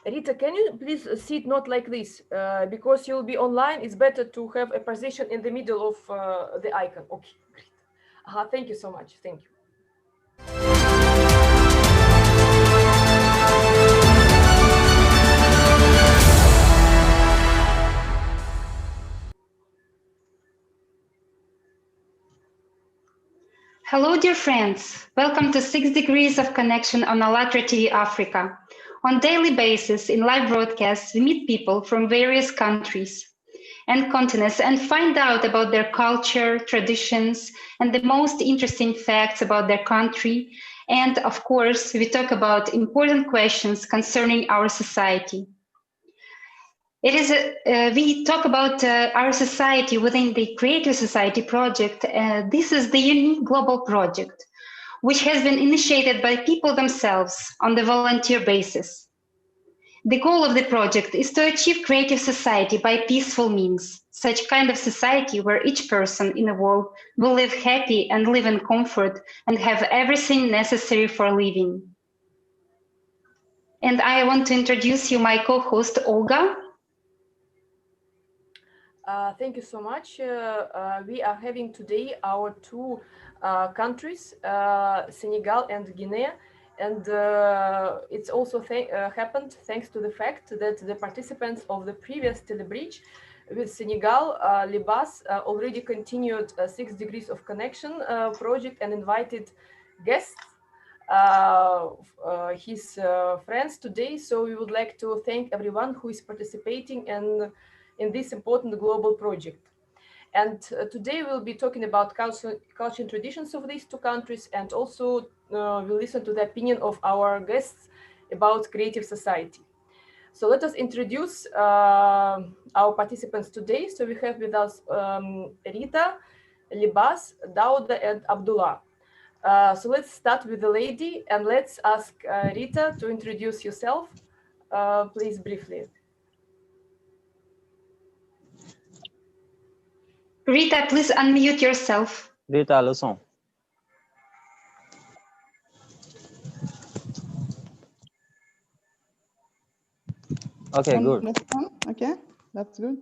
Rita, can you please sit not like this? Because you'll be online, it's better to have a position in the middle of the icon. Okay, great. Thank you so much. Thank you. Hello, dear friends. Welcome to 6 Degrees of Connection on Allatra TV Africa. On daily basis, in live broadcasts, we meet people from various countries and continents and find out about their culture, traditions, and the most interesting facts about their country. And of course, we talk about important questions concerning our society. We talk about our society within the Creative Society project. This is the unique global project, which has been initiated by people themselves on the volunteer basis. The goal of the project is to achieve creative society by peaceful means, such kind of society where each person in the world will live happy and live in comfort and have everything necessary for living. And I want to introduce you my co-host, Olga. Thank you so much. We are having today our two countries, Senegal and Guinea. And it's also happened thanks to the fact that the participants of the previous telebridge with Senegal, Libas, already continued 6 Degrees of Connection project and invited guests, his friends today. So we would like to thank everyone who is participating in this important global project. And today we'll be talking about culture and traditions of these two countries, and also we'll listen to the opinion of our guests about creative society. So let us introduce our participants today. So we have with us Rita, Libas, Dauda, and Abdullah. So let's start with the lady, and let's ask Rita to introduce yourself, please, briefly. Rita, please unmute yourself. Rita, le son. Okay, good. Okay, that's good.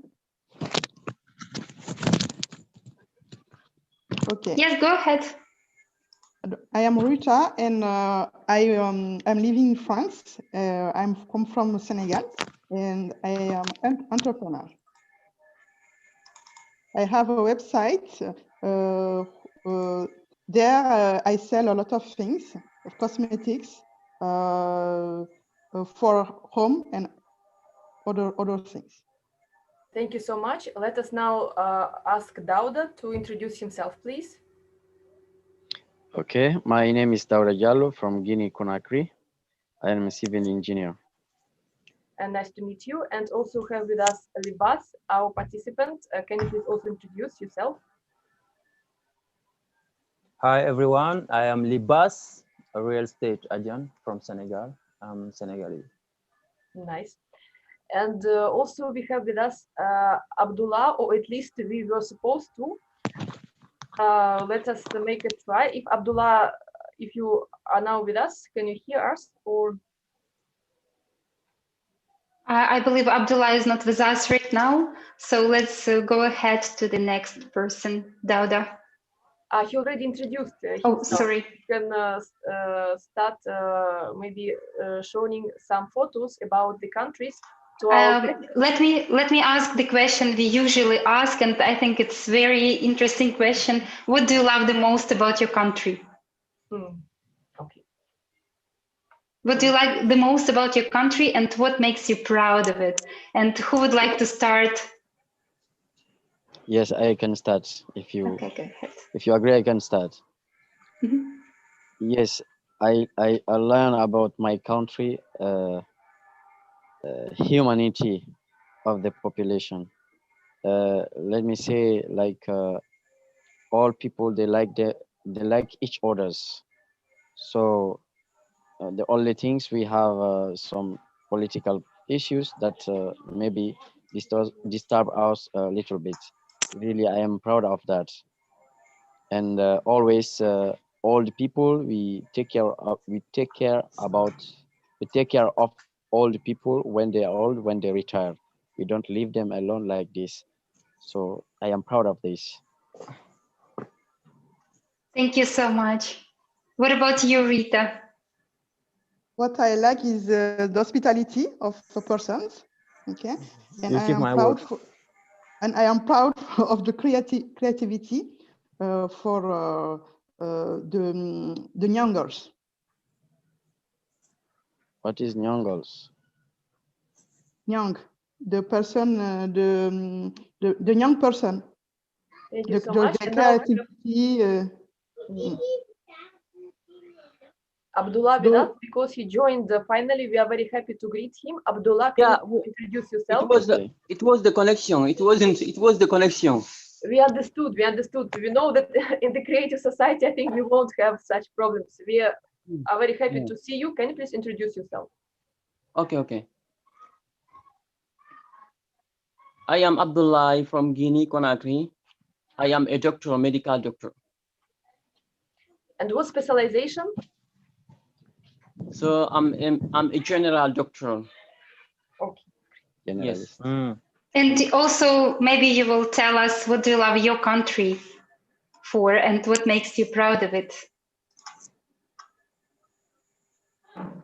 Okay. Yes, go ahead. I am Rita, and I'm living in France. I'm come from Senegal, and I am an entrepreneur. I have a website. There I sell a lot of things, of cosmetics, for home and other things. Thank you so much. Let us now ask Dauda to introduce himself, please. Okay, my name is Dauda Jallo from Guinea-Conakry. I am a civil engineer. And nice to meet you. And also have with us Libas, our participant. Can you please also introduce yourself? Hi everyone, I am Libas, a real estate agent from Senegal. I'm Senegalese. Nice. And also we have with us Abdullah, or at least we were supposed to. Let us make a try. If Abdullah, if you are now with us, can you hear us? Or I believe Abdullah is not with us right now, so let's go ahead to the next person, Dauda. He already introduced himself. Oh, sorry. You can start maybe showing some photos about the countries. Let me ask the question we usually ask, and I think it's very interesting question. What do you love the most about your country? Okay. What do you like the most about your country, and what makes you proud of it? And who would like to start? Yes, I can start. If you agree, I can start. Mm-hmm. Yes, I learn about my country, humanity of the population. Let me say, like all people, they like each others. So the only things we have some political issues that maybe disturb us a little bit. Really, I am proud of that. And always all the people we take care of old people when they are old, when they retire. We don't leave them alone like this. So I am proud of this. Thank you so much. What about you, Rita? What I like is the hospitality of the persons. Okay, and You I keep am my proud word. for, and I am proud of the creativity for the youngers. What is Nyongos? Young, the person, the young person, Thank you so the much. And now creativity. Abdullah with The- us because he joined finally. We are very happy to greet him. Abdullah, can Yeah, you introduce it yourself? was Okay. it was the connection. It wasn't. It was the connection. We understood. We understood. We know that in the creative society, I think we won't have such problems. We are very happy Yeah. to see you. Can you please introduce yourself? Okay, okay. I am Abdullah from Guinea-Conakry. I am a doctor, medical doctor. And what specialization? So I'm a general doctor. Okay. Generalist. Yes. And also, maybe you will tell us what do you love your country for and what makes you proud of it?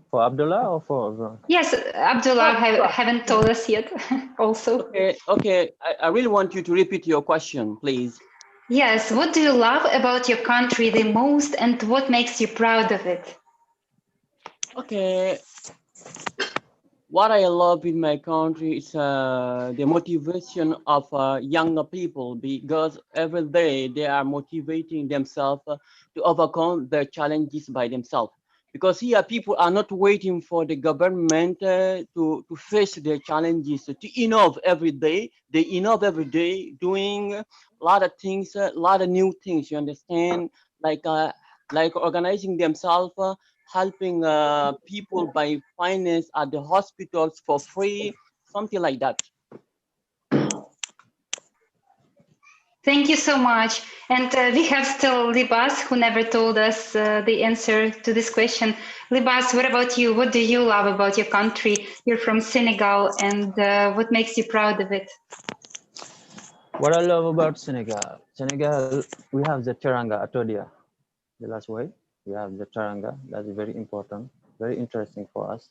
For Abdullah or for? Yes, Abdullah, Abdullah. haven't told us yet also. Okay, okay. I really want you to repeat your question, please. Yes, what do you love about your country the most and what makes you proud of it? Okay. What I love in my country is the motivation of younger people, because every day they are motivating themselves to overcome their challenges by themselves. Because here people are not waiting for the government to face their challenges, to innovate every day. They innovate every day, doing a lot of things, a lot of new things, you understand? Like organizing themselves, helping people by finance at the hospitals for free, something like that. Thank you so much. And we have still Libas, who never told us the answer to this question. Libas, what about you? What do you love about your country? You're from Senegal, and what makes you proud of it? What I love about Senegal, we have the Teranga Atodia, the last way. We have the Teranga, that's very important, very interesting for us.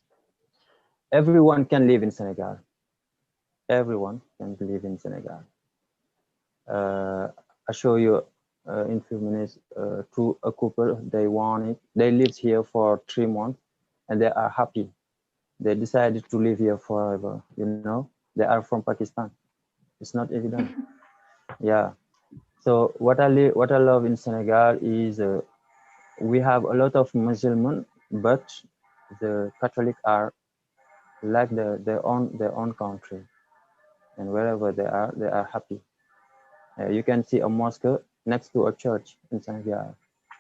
Everyone can live in Senegal. Everyone can live in Senegal. I show you in few minutes to a couple, they want it. They lived here for 3 months and they are happy. They decided to live here forever, you know? They are from Pakistan. It's not evident. Yeah. So what I love in Senegal is we have a lot of Muslims, but the Catholic are like their own country, and wherever they are happy. You can see a mosque next to a church in Senegal.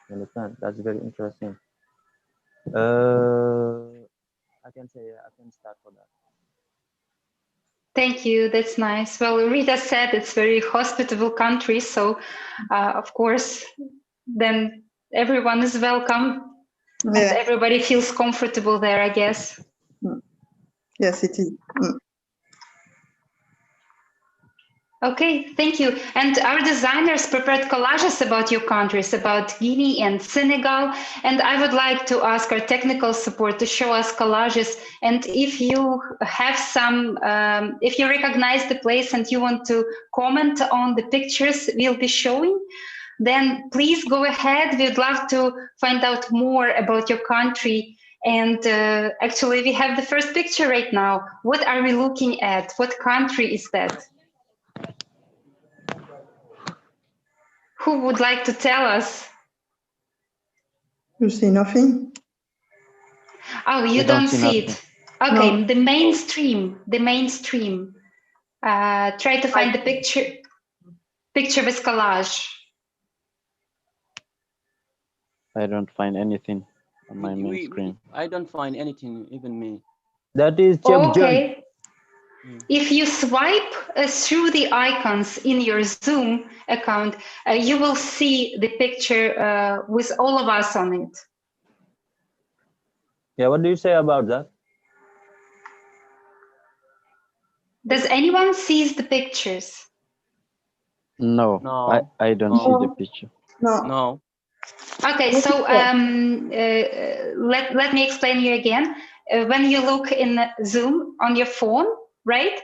You understand? That's very interesting. I can say I can start for that. Thank you. That's nice. Well, Rita said it's very hospitable country, so of course, then everyone is welcome and Yeah. everybody feels comfortable there, I guess. Yes, it is. Okay, thank you. And our designers prepared collages about your countries, about Guinea and Senegal. And I would like to ask our technical support to show us collages. And if you have some, if you recognize the place and you want to comment on the pictures we'll be showing, then please go ahead. We'd love to find out more about your country. And actually, we have the first picture right now. What are we looking at? What country is that? Who would like to tell us? You see nothing? Oh, you We don't don't see see nothing. it. Okay, No. the mainstream. Try to find the picture with collage. I don't find anything on my main screen. I don't find anything, even me. That is Chef John. Okay. If you swipe through the icons in your Zoom account, you will see the picture with all of us on it. Yeah, what do you say about that? Does anyone sees the pictures? No, No. I don't see the picture. No. No. Okay, so let me explain you again. When you look in Zoom on your phone, right?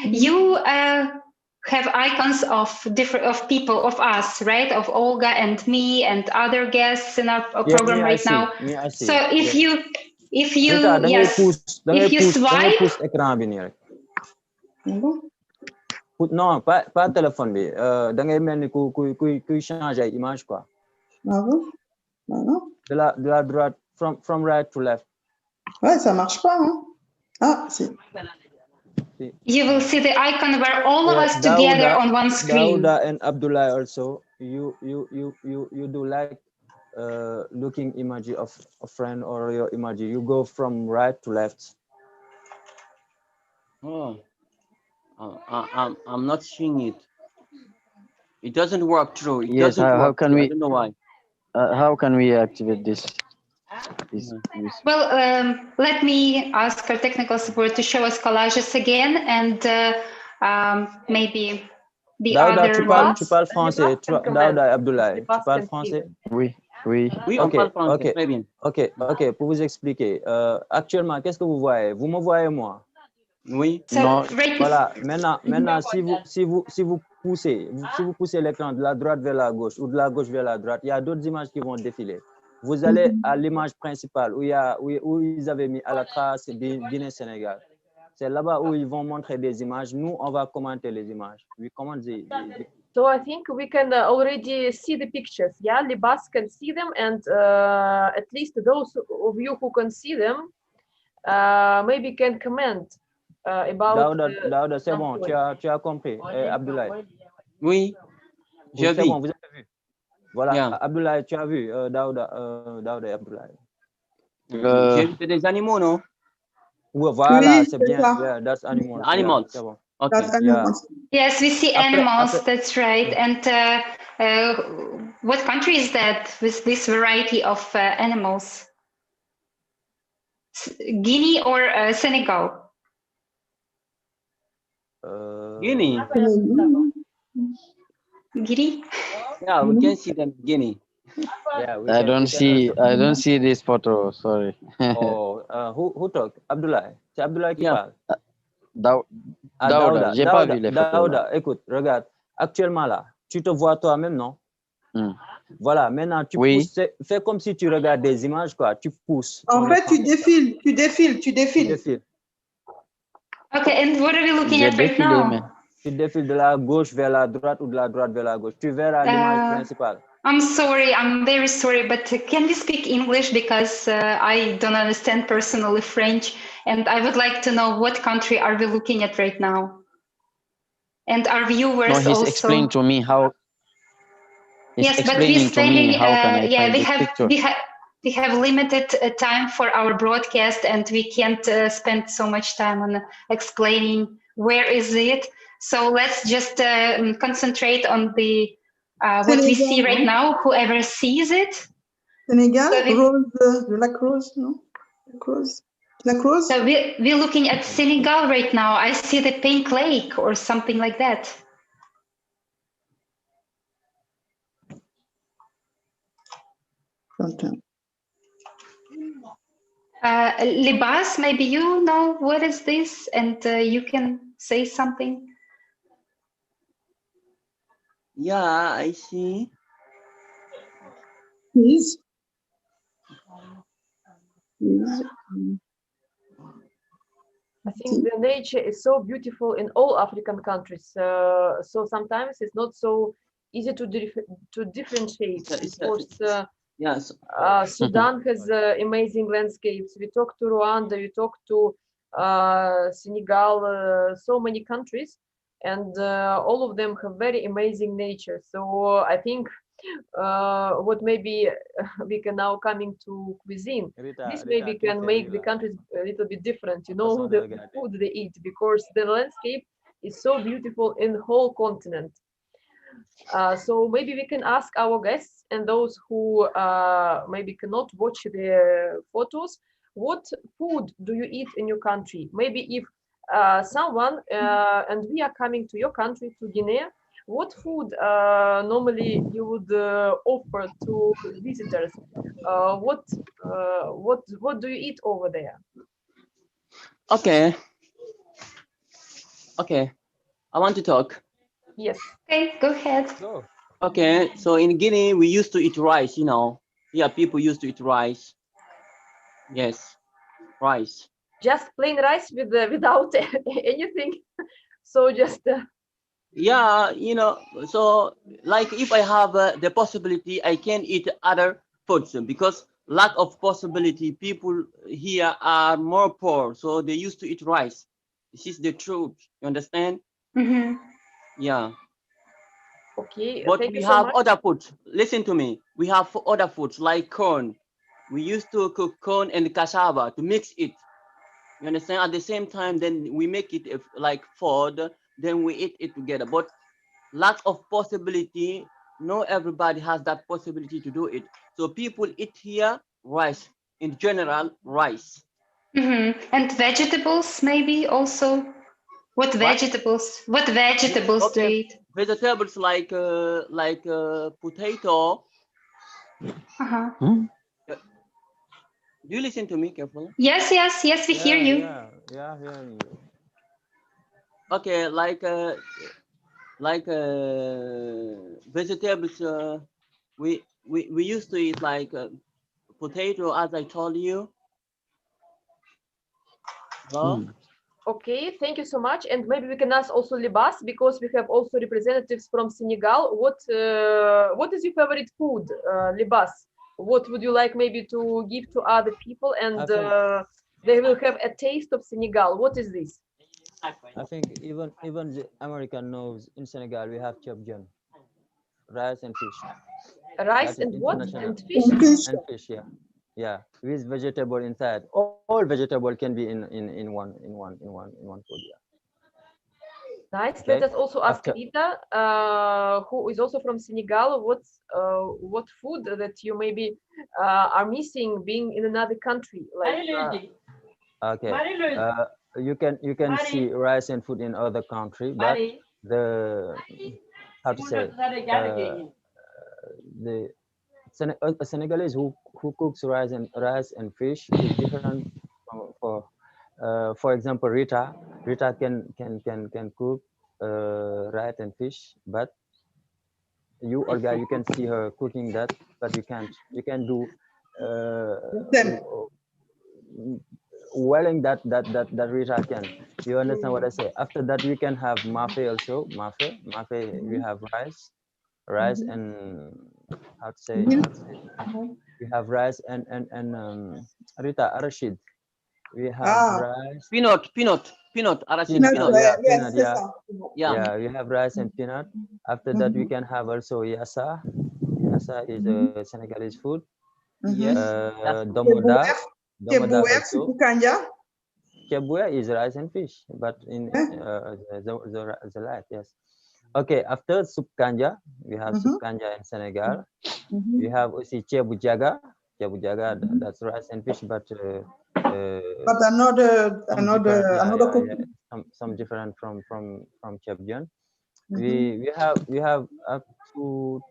You have icons of people, of us, right? Of Olga and me and other guests in our program me, I right see. now. Me, I see. So if you Rita, da ngay yes, pousse, da if ngay you pousse, da ngay swipe, pousse écran bi nii rek. Non, pas téléphone bi. Da ngay mel ni kuy changer ay image quoi. De la droite, from right to left. Ouais, ça marche pas, hein? Ah, si. you will see the icon where all of us together on one screen. Dauda and Abdullah also, you do like looking emoji of a friend or your emoji. You go from right to left. Oh. I'm not seeing it. It doesn't work through. It Yes, doesn't how work can through. we? I don't know why. How can we activate this? Well, let me ask our technical support to show us collages again, and maybe the Dauda, other ones. tu parles français. Dauda et Abdullah, tu parles français? Oui, oui. Oui, on parle français. Très bien. Ok. Pour vous expliquer, actuellement, qu'est-ce que vous voyez? Vous me voyez moi? Oui. So, Non. Voilà. Maintenant, si vous poussez l'écran de la droite vers la gauche ou de la gauche vers la droite, il y a d'autres images qui vont défiler. Vous allez à l'image principale où ils avaient mis à la trace Guinée-Sénégal. C'est là-bas où ils vont montrer des images. Nous, on va commenter les images. We comment So I think we can already see the pictures. Yeah, Libas can see them, and at least those of you who can see them, maybe can comment about. Daouda, c'est bon, tu as compris. Abdoulaye. Oui, j'ai vu. C'est bon, vous avez vu. Voilà, Yeah. Abdoulaye, tu as vu Daouda et Abdoulaye. J'ai vu des animaux, non? Ouais, voilà, Oui, c'est bien. ça. Yeah, that's animals. Animals. Yeah, c'est bon. Okay. That's animals. Yes, we see animals. That's right. And what country is that with this variety of animals? Guinea or Senegal? Guinea. Guinea? Yeah, we can see them. Guinea. Yeah, I don't see this photo. Sorry. Oh, who talk? Abdoulaye. C'est Abdoulaye qui parle. Daouda, j'ai pas vu les photos. Daouda, écoute, regarde. Actuellement là, tu te vois toi-même, non? Voilà, maintenant tu pousses. Fais comme si tu regardes des images, quoi. Tu pousses. En fait, tu défiles. Okay, and what are we looking at right now? Tu défiles de la gauche vers la droite ou de la droite vers la gauche. Tu verras l'image principale. I'm sorry, I'm very sorry, but can we speak English because I don't understand personally French, and I would like to know what country are we looking at right now? And our viewers no, he's also. explained to me how. Yes, but we're standing. Yeah, we have limited time for our broadcast, and we can't spend so much time on explaining where is it. So let's just concentrate on the what we see right now. Whoever sees it. Senegal, Lac Rose, no? Lac Rose. So we're looking at Senegal right now. I see the pink lake or something like that. Libas, maybe you know what is this, and you can say something. Yeah, I see. Please. I think the nature is so beautiful in all African countries. So sometimes it's not so easy to differentiate. Yes. Sudan has amazing landscapes. We talk to Rwanda, we talk to Senegal, so many countries, and all of them have very amazing nature. So I think what maybe we can now coming to cuisine. This maybe can make the countries a little bit different, you know, the food they eat, because the landscape is so beautiful in the whole continent. So maybe we can ask our guests and those who maybe cannot watch the photos, what food do you eat in your country? Maybe if someone and we are coming to your country, to Guinea, what food normally you would offer to visitors? What do you eat over there? Okay. Okay. I want to talk. Yes. Okay, go ahead. Go. Okay. So in Guinea, we used to eat rice, you know. Yeah, people used to eat rice. Yes, rice. Just plain rice with without anything. So just Yeah, you know, so like if I have the possibility, I can eat other foods because lack of possibility, people here are more poor, so they used to eat rice. This is the truth. You understand? Mm-hmm. Yeah. okay. But Thank we you so have much. other foods. Listen to me. We have other foods like corn. We used to cook corn and cassava to mix it. You understand? At the same time, then we make it like food, then we eat it together. But lack of possibility, not everybody has that possibility to do it. So people eat here rice, in general, rice. Mm-hmm. And vegetables, maybe also. What What? vegetables? What vegetables do you Okay, eat? vegetables like potato. Uh-huh. Do you listen to me carefully? Yes, yes, yes, we hear you. Yeah, hearing you. Okay, like vegetables. We used to eat like potato, as I told you. Well, Okay, thank you so much. And maybe we can ask also Libas, because we have also representatives from Senegal. What is your favorite food, Libas? What would you like maybe to give to other people, and I think they will have a taste of Senegal? What is this? I think even the American knows in Senegal we have chopjon, rice and fish. Rice That is and what? international. And fish? And fish, yeah. Yeah, with vegetable inside. All vegetable can be in one food, yeah. Nice. Okay. Let us also ask After Rita, who is also from Senegal. What food that you maybe are missing being in another country? Like okay. You can see rice and food in other country, but the how to say the a Senegalese who cooks rice and fish is different for example Rita can cook rice and fish, but you or guy you can see her cooking that, but you can do welling that Rita can. You understand what I say? After that we can have mafe also. Mafe we have rice and how to say we have rice and Rita Arashid. We have rice. peanut, Arashi Peanut, peanut. yeah, peanut, yeah. Yeah. Yeah, we have rice and peanut. After that, we can have also yassa. Yassa is a Senegalese food. Yes. Domoda also. Kebuya is rice and fish, but in the light, yes. Okay, after soup kanja, we have soup kanja in Senegal. We have also cebu jaga. Cebu jaga, that's rice and fish, but some different from Chebjon. We have up to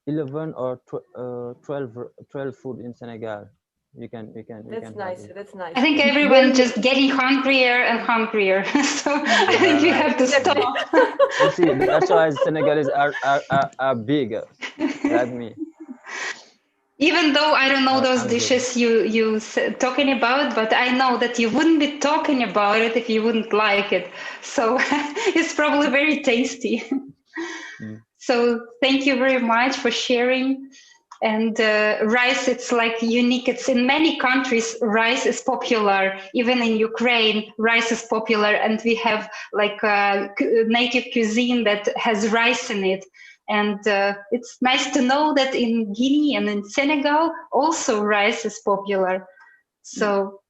11 or 12 food in Senegal. that's nice. That's nice. I think everyone just getting hungrier and hungrier. So I think you have to stop. You see, that's why Senegalese are big, like me. Even though I don't know those I'm dishes you talking about, but I know that you wouldn't be talking about it if you wouldn't like it. So it's probably very tasty. So thank you very much for sharing. And rice, it's like unique. It's in many countries, rice is popular. Even in Ukraine, rice is popular. And we have like a native cuisine that has rice in it. And it's nice to know that in Guinea and in Senegal, also rice is popular. So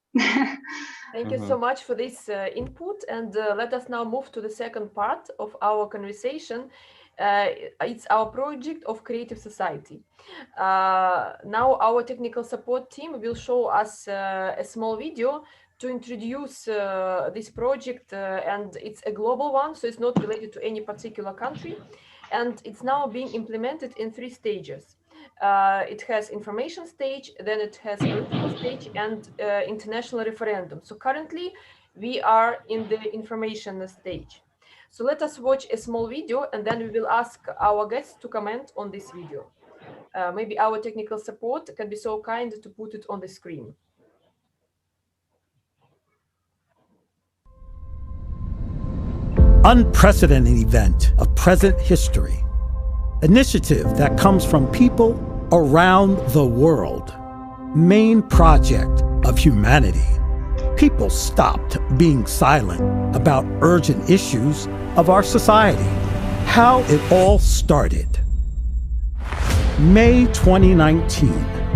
thank you so much for this input. And let us now move to the second part of our conversation. It's our project of creative society. Now our technical support team will show us a small video to introduce this project, and it's a global one, so it's not related to any particular country, and it's now being implemented in 3 stages. It has information stage, then it has political stage, and international referendum. So currently we are in the information stage. So let us watch a small video, and then we will ask our guests to comment on this video. Maybe our technical support can be so kind to put it on the screen. Unprecedented event of present history. Initiative that comes from people around the world. Main project of humanity. People stopped being silent about urgent issues of our society. How it all started. May 2019,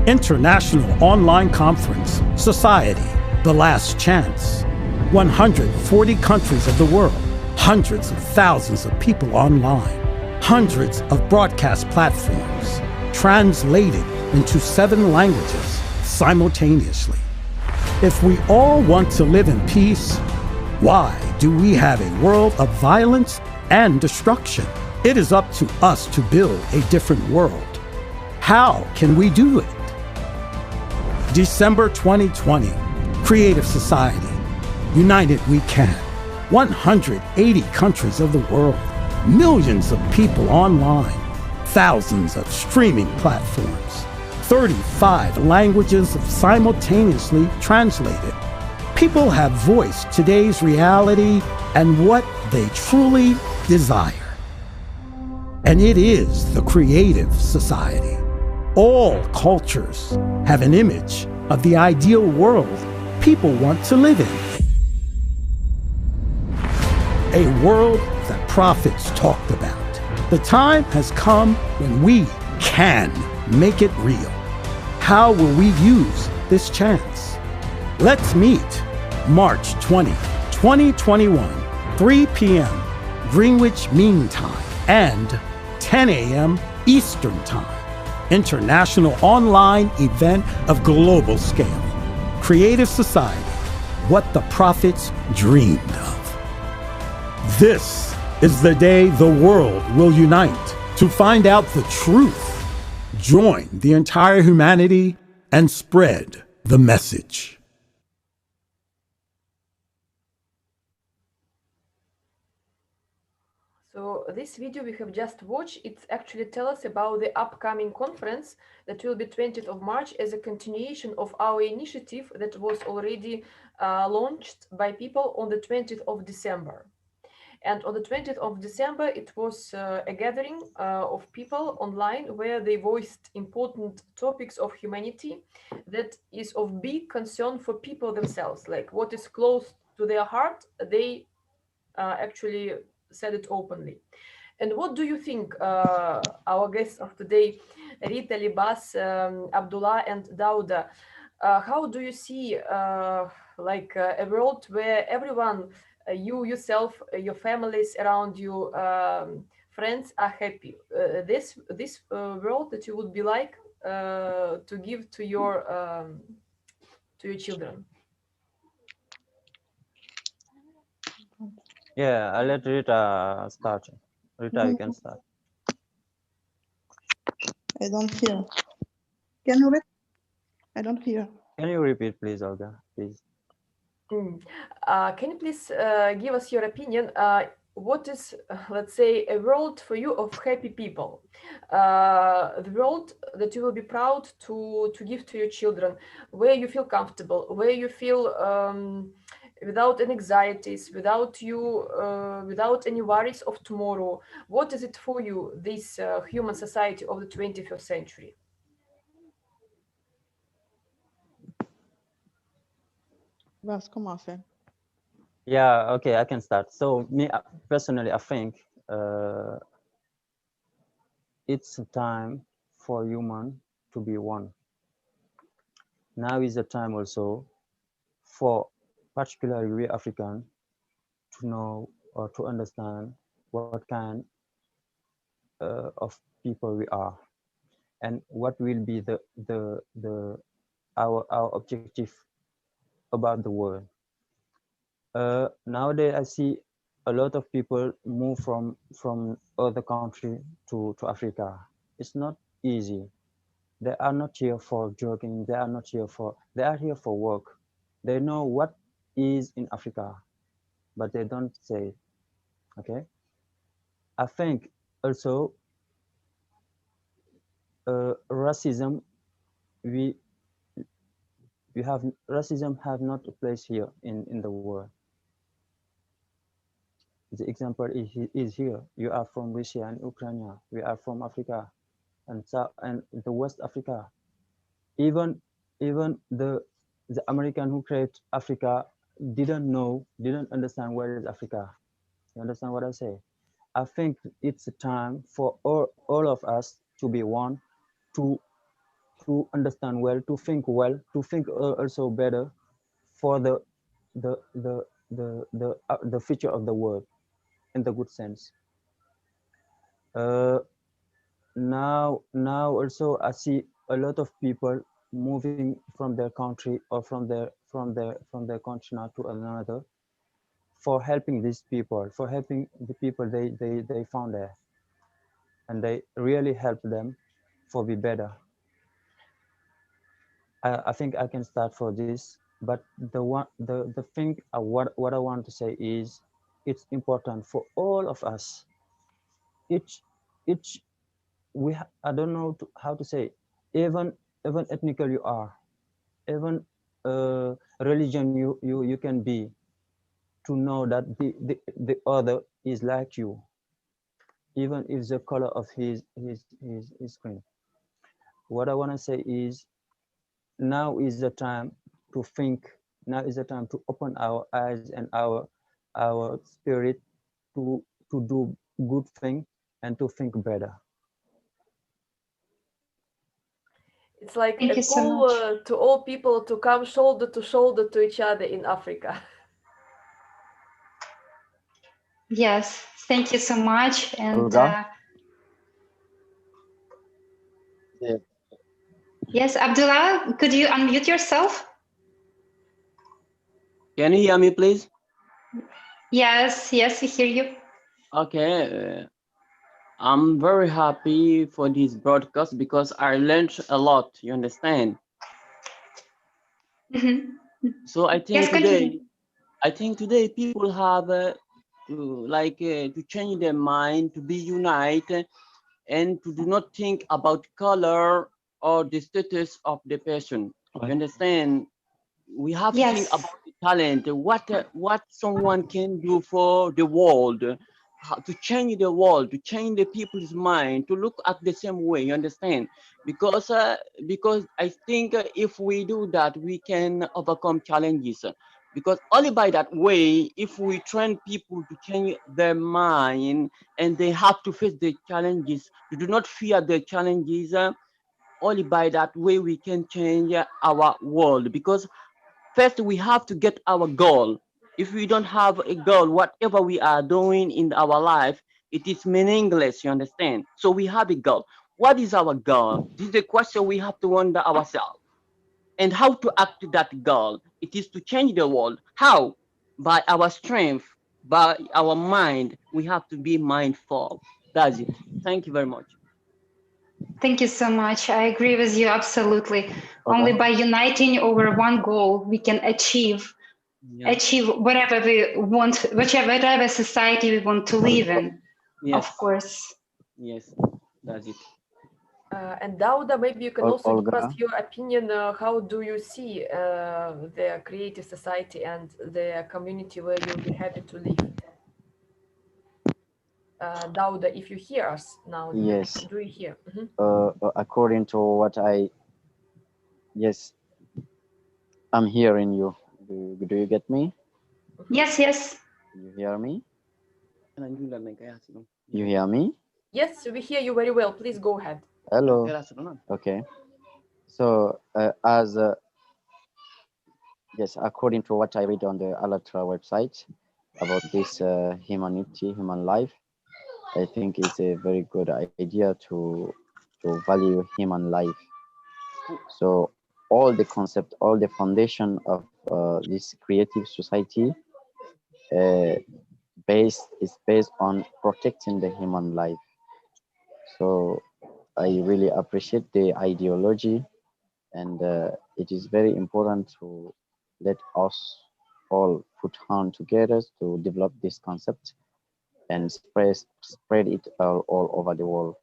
International Online Conference, Society, The Last Chance. 140 countries of the world, hundreds of thousands of people online, hundreds of broadcast platforms, translated into 7 languages simultaneously. If we all want to live in peace, why do we have a world of violence and destruction? It is up to us to build a different world. How can we do it? December 2020, Creative Society, United We Can. 180 countries of the world, millions of people online, thousands of streaming platforms, 35 languages simultaneously translated. People have voiced today's reality and what they truly desire. And it is the Creative Society. All cultures have an image of the ideal world people want to live in. A world that prophets talked about. The time has come when we can make it real. How will we use this chance? Let's meet March 20, 2021, 3 p.m. Greenwich Mean Time and 10 a.m. Eastern Time. International online event of global scale. Creative Society, what the prophets dreamed of. This is the day the world will unite to find out the truth, join the entire humanity, and spread the message. So this video we have just watched, it actually tells us about the upcoming conference that will be 20th of March as a continuation of our initiative that was already launched by people on the 20th of December. And on the 20th of December, it was a gathering of people online where they voiced important topics of humanity that is of big concern for people themselves, like what is close to their heart, they actually said it openly. And what do you think, our guests of today, Rita, Libas, Abdullah, and Dauda, how do you see a world where everyone, you yourself, your families around you, friends are happy? This world that you would be like to give to your children? Yeah, I'll let Rita start. Rita, you can start. I don't hear. Can you repeat? I don't hear. Can you repeat, please, Olga, please? Can you please give us your opinion? What is, let's say, a world for you of happy people? The world that you will be proud to give to your children, where you feel comfortable, where you feel without any anxieties, without any worries of tomorrow. What is it for you, this human society of the 21st century? Vas commencer. Yeah, okay, I can start. So me personally, I think it's a time for human to be one. Now is the time also for particularly we African to know or to understand what kind of people we are and what will be our objective about the world. Nowadays, I see a lot of people move from other country to Africa. It's not easy. They are not here for joking. They are not here for. They are here for work. They know what is in Africa, but they don't say it. Okay. I think also racism. We have racism have not a place here in the world. The example is here. You are from Russia and Ukraine. We are from Africa and South and the West Africa. Even the American who created Africa didn't understand where is Africa. You understand what I say? I think it's a time for all of us to be one, to understand well, to think also better for the future of the world in the good sense. Now also I see a lot of people moving from their country or from their continent to another for helping these people, for helping the people they found there, and they really help them for be better. I think I can start for this, but the thing what I want to say is it's important for all of us. Each I don't know how to say, even ethnically you are, even religion you can be, to know that the other is like you, even if the color of his skin. What I want to say is, now is the time to think. Now is the time to open our eyes and our spirit to do good thing and to think better. It's like Thank a you so call much. to all people to come shoulder to shoulder to each other in Africa. Yes, thank you so much. And Olga? Yeah. yes, Abdullah, could you unmute yourself? Can you hear me, please? Yes, we hear you. Okay. I'm very happy for this broadcast because I learned a lot. You understand? So I Yes, think continue. today people have to change their mind, to be united, and to do not think about color or the status of the person. You understand? We have to think Yes, about the talent, what someone can do for the world, how to change the world, to change the people's mind, to look at the same way. You understand? Because I think if we do that, we can overcome challenges. Because only by that way, if we train people to change their mind and they have to face the challenges, to do not fear the challenges. Only by that way we can change our world. Because first, we have to get our goal. If we don't have a goal, whatever we are doing in our life, it is meaningless, you understand? So we have a goal. What is our goal? This is the question we have to wonder ourselves. And how to act to that goal? It is to change the world. How? By our strength, by our mind. We have to be mindful. That's it. Thank you very much. thank you so much. I agree with you absolutely. Only Okay. by uniting over one goal, we can achieve Yeah. whatever we want, whatever society we want to live in. Yes. Of course. Yes. That's it. And Dauda, maybe you can also give us Olga? your opinion. How do you see the creative society and the community where you'll be happy to live? Dauda, if you hear us now, Yes. do you hear? According to what yes, I'm hearing you. Do you get me? Yes. You hear me? You hear me? Yes, we hear you very well. Please go ahead. Hello. Okay. So yes, according to what I read on the Allatra website about this human life, I think it's a very good idea to value human life. So all the concept, all the foundation of this creative society is based on protecting the human life. So I really appreciate the ideology, and it is very important to let us all put hand together to develop this concept and spread it all over the world.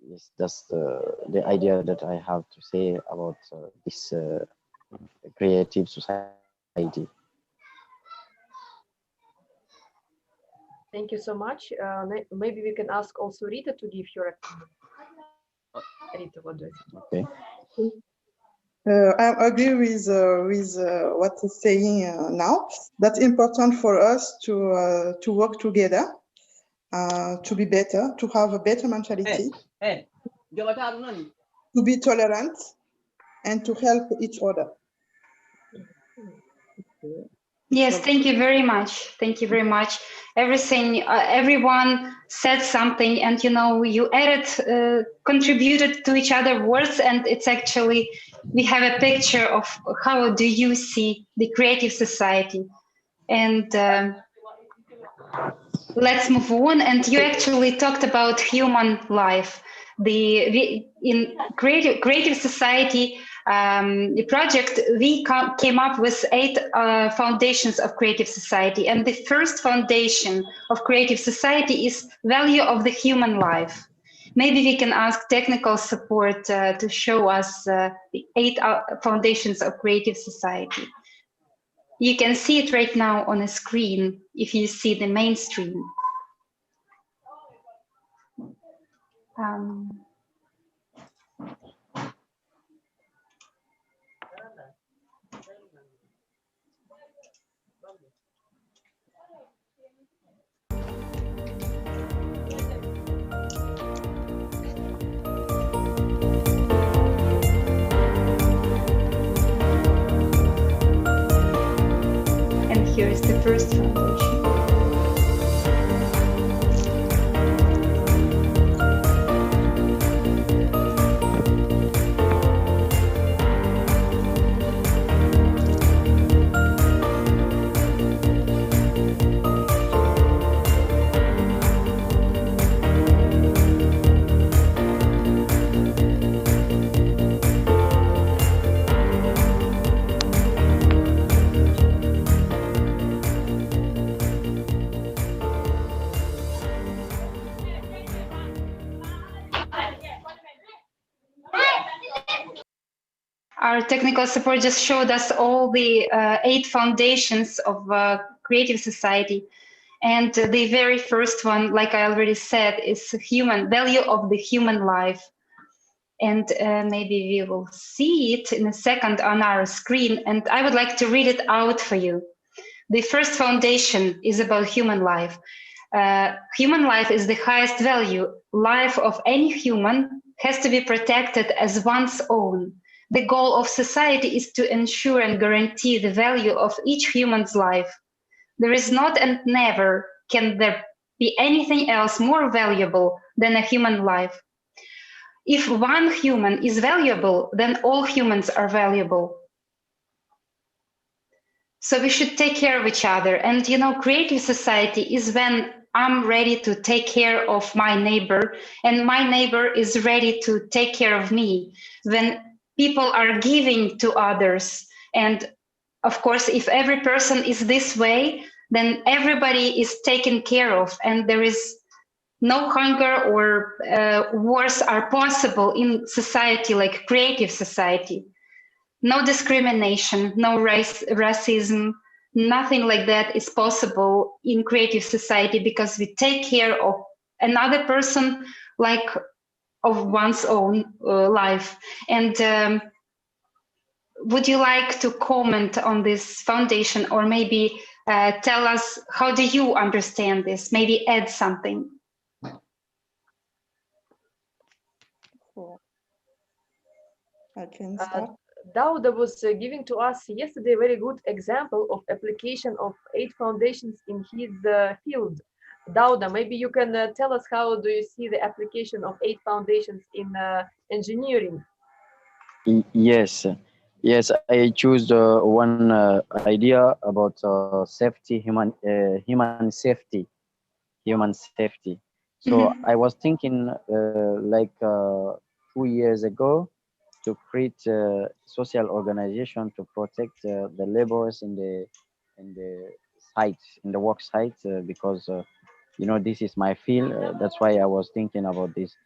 Yes, that's the idea that I have to say about this creative society. Thank you so much. Maybe we can ask also Rita to give your opinion. Rita, what do you think? Okay. I agree with what is saying now. That's important for us to work together, to be better, to have a better mentality, to be tolerant, and to help each other. Yes, thank you very much. Thank you very much. Everything, everyone said something, and you added, contributed to each other words, and it's actually, we have a picture of how do you see the creative society. And let's move on. And you actually talked about human life. In creative society the project, we came up with 8 foundations of creative society, and the first foundation of creative society is value of the human life. Maybe we can ask technical support to show us the 8 foundations of creative society. You can see it right now on a screen if you see the mainstream. And here is the first foundation. Our technical support just showed us all the 8 foundations of creative society. And the very first one, like I already said, is human value of the human life. And maybe we will see it in a second on our screen. And I would like to read it out for you. The first foundation is about human life. Human life is the highest value. Life of any human has to be protected as one's own. The goal of society is to ensure and guarantee the value of each human's life. There is not and never can there be anything else more valuable than a human life. If one human is valuable, then all humans are valuable. So we should take care of each other. And creative society is when I'm ready to take care of my neighbor, and my neighbor is ready to take care of me. When people are giving to others. And of course, if every person is this way, then everybody is taken care of, and there is no hunger or wars are possible in society like creative society. No discrimination, no racism, nothing like that is possible in creative society because we take care of another person like of one's own life. And would you like to comment on this foundation, or maybe tell us how do you understand this? Maybe add something. I can start. Dauda was giving to us yesterday a very good example of application of 8 foundations in his field. Dauda, maybe you can tell us how do you see the application of 8 foundations in engineering? Yes, Yes, I choose one idea about safety, human safety, human safety. So I Mhm. was thinking, 2 years ago, to create a social organization to protect the laborers in the site, in the work site, because this is my field. That's why I was thinking about this.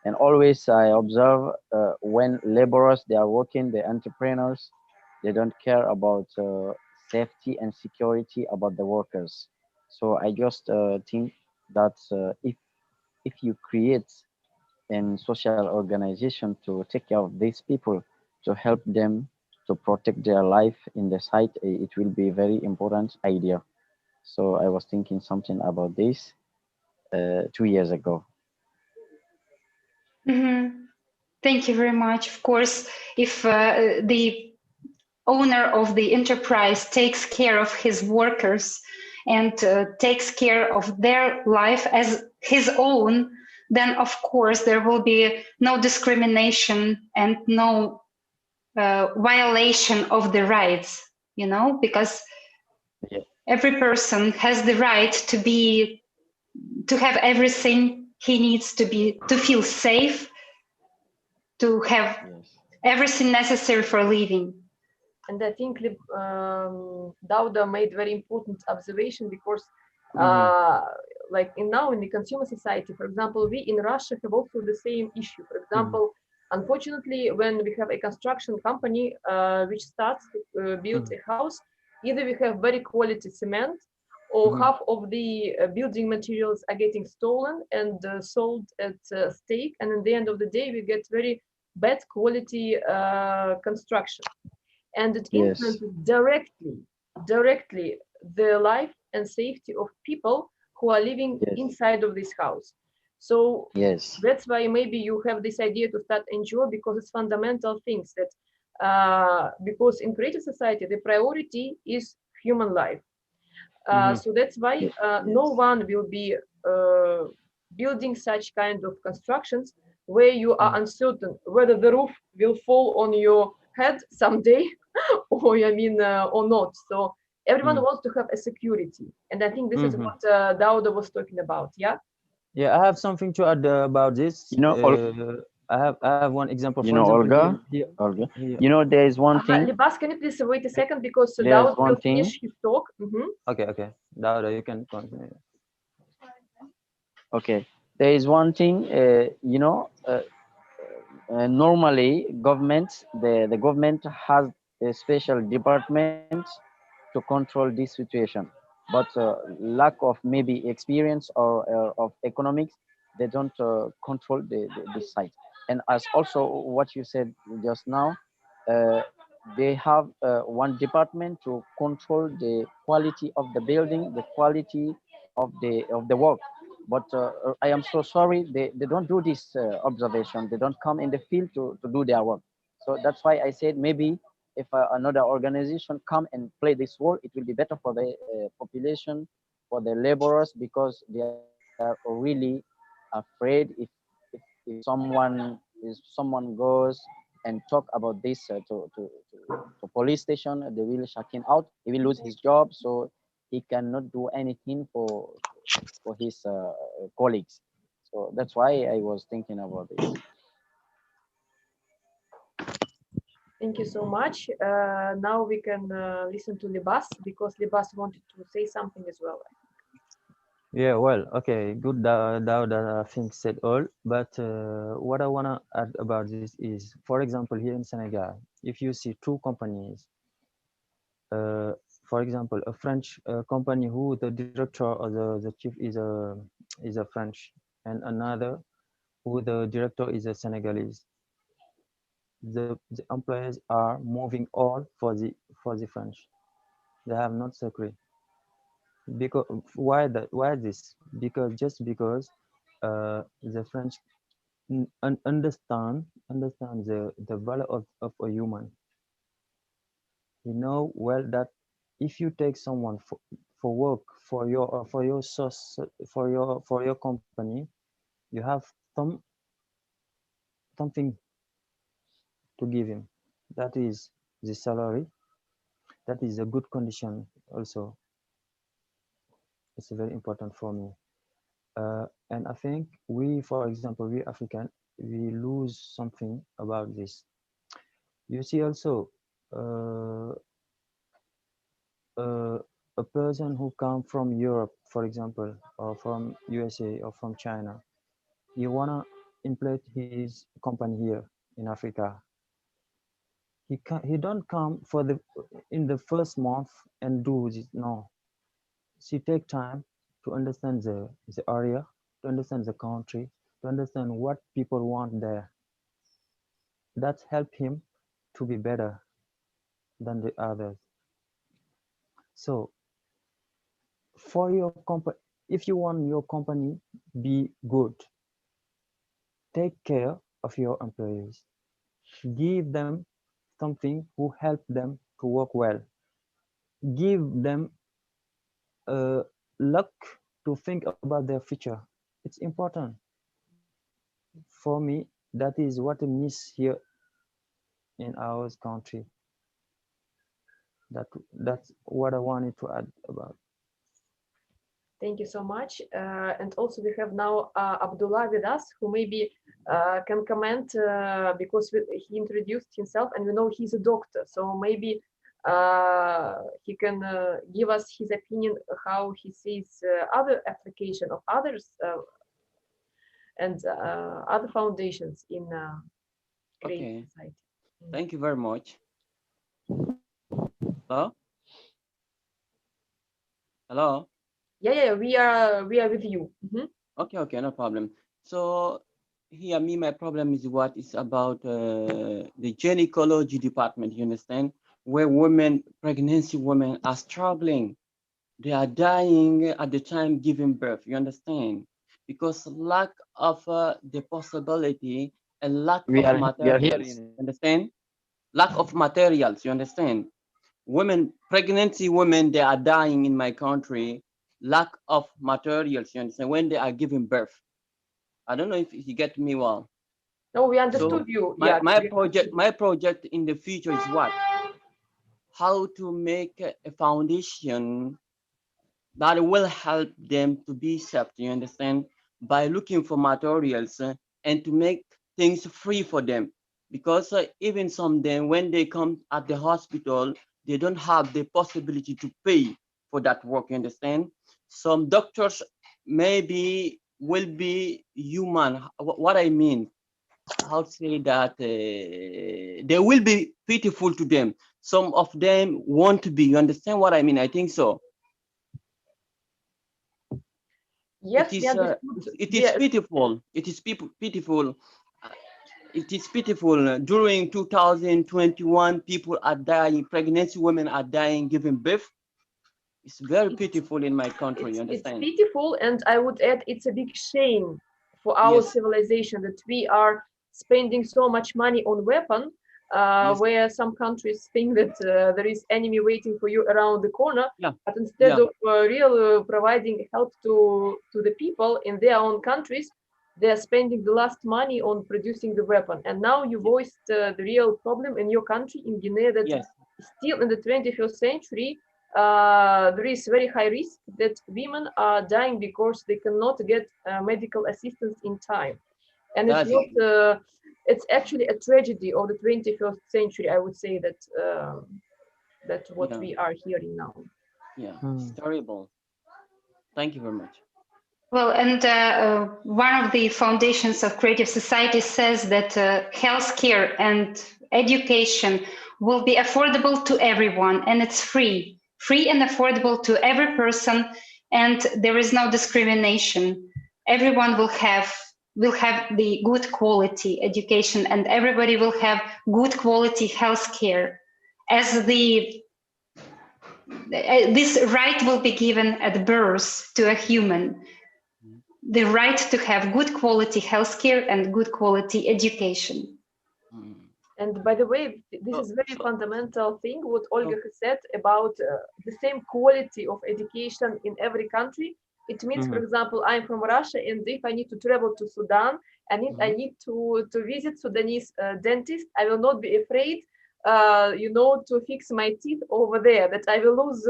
And always I observe when laborers they are working, the entrepreneurs, they don't care about safety and security about the workers. So I just think that if you create an social organization to take care of these people, to help them to protect their life in the site, it will be a very important idea. So I was thinking something about this 2 years ago. Mhm. Thank you very much. Of course, if the owner of the enterprise takes care of his workers and takes care of their life as his own, then of course there will be no discrimination and no violation of the rights, because Yeah. every person has the right to have everything he needs to feel safe, to have Yes. everything necessary for living. And I think Dauda made very important observation because, Mm-hmm. uh, like now in the consumer society, for example, we in Russia have also the same issue. For Mm-hmm. example, unfortunately, when we have a construction company which starts to build Mm-hmm. a house, either we have very quality cement, or Mm-hmm. half of the building materials are getting stolen and sold at stake, and at the end of the day, we get very bad quality construction, and it Yes. influences directly the life and safety of people who are living Yes. inside of this house. So Yes. that's why maybe you have this idea to start NGO, because it's fundamental things that because in creative society the priority is human life. Mm-hmm. So that's why no Yes. one will be uh, building such kind of constructions where you are uncertain whether the roof will fall on your head someday or or not. So everyone Mm-hmm. wants to have a security, and I think this is Mm-hmm. what Dauda was talking about. Yeah. Yeah, I have something to add about this. You know, I have one example. For example, here, Olga, here, Olga. here. There is one thing. Libas, can you please wait a second because There's Dauda one will thing. finish his talk. Mhm. Okay, okay. Dauda, you can continue. Okay. There is one thing. Normally, the government has a special department to control this situation, but lack of maybe experience or of economics, they don't control this site. And as also what you said just now, uh, they have one department to control the quality of the building, the quality of the work. But I am so sorry, they don't do this observation. They don't come in the field to do their work. So that's why I said maybe if another organization come and play this role, it will be better for the population, for the laborers, because they are really afraid if someone goes and talk about this to police station, they will shut him out. He will lose his job, so he cannot do anything for his colleagues. So that's why I was thinking about this. Thank you so much. Now we can listen to Libas because Libas wanted to say something as well. Yeah, well, okay, good. Dauda, I think said all. But what I wanna add about this is, for example, here in Senegal, if you see two companies, uh, for example, a French company who the director or the chief is a French, and another who the director is a Senegalese. The employees are moving all for the French. They have not secret. Because why this? Because just because the French understand the value of a human. You know well that if you take someone for work for your source for your company, you have some something to give him. That is the salary. That is a good condition also. It's very important for me. And I think we, for example, we African, we lose something about this. You see also, a person who come from Europe, for example, or from USA or from China, he wanna implement his company here in Africa. He don't come for in the first month and do this. No, she take time to understand the area, to understand the country, to understand what people want there. That help him to be better than the others. So for your company, if you want your company be good, take care of your employees. Give them something who help them to work well. Give them luck to think about their future. It's important. For me, that is what I miss here in our country. That's what I wanted to add about. Thank you so much. And also we have now Abdullah with us, who maybe can comment because he introduced himself and we know he's a doctor. So maybe he can give us his opinion how he sees other application of others and other foundations in creative society. Thank you very much. Hello? Hello? Yeah, we are with you. Okay, no problem. So here, my problem is what is about the gynecology department, you understand? Where pregnancy women are struggling. They are dying at the time giving birth, you understand? Because lack of the possibility and lack of materials, you understand? Lack of materials, you understand? Pregnancy women, they are dying in my country, lack of materials, you understand, when they are giving birth. I don't know if you get me well. No, we understood you. My project in the future is what? How to make a foundation that will help them to be safe, you understand, by looking for materials and to make things free for them. Because even some of them, when they come at the hospital, they don't have the possibility to pay for that work, you understand? Some doctors maybe will be human. What I mean, how to say that they will be pitiful to them. Some of them want to be, you understand what I mean? I think so. Yes, it is pitiful. It is pitiful. It is pitiful. During 2021, people are dying. Pregnancy women are dying giving birth. It's very pitiful in my country. You understand? It's pitiful, and I would add, it's a big shame for our civilization that we are spending so much money on weapon, where some countries think that there is enemy waiting for you around the corner, but instead of providing help to the people in their own countries, they are spending the last money on producing the weapon. And now you voiced the real problem in your country, in Guinea, that still in the 21st century, there is very high risk that women are dying because they cannot get medical assistance in time. And it's not, it's actually a tragedy of the 21st century, I would say, that that's what we are hearing now. Yeah, it's terrible. Thank you very much. Well, and one of the foundations of creative society says that healthcare and education will be affordable to everyone, and it's free and affordable to every person, and there is no discrimination. Everyone will have the good quality education, and everybody will have good quality healthcare. As this right will be given at birth to a human. The right to have good quality healthcare and good quality education. And by the way, this is very fundamental thing what Olga has said about the same quality of education in every country. It means, for example, I'm from Russia, and if I need to travel to Sudan and if I need to visit Sudanese dentist, I will not be afraid to fix my teeth over there, that I will lose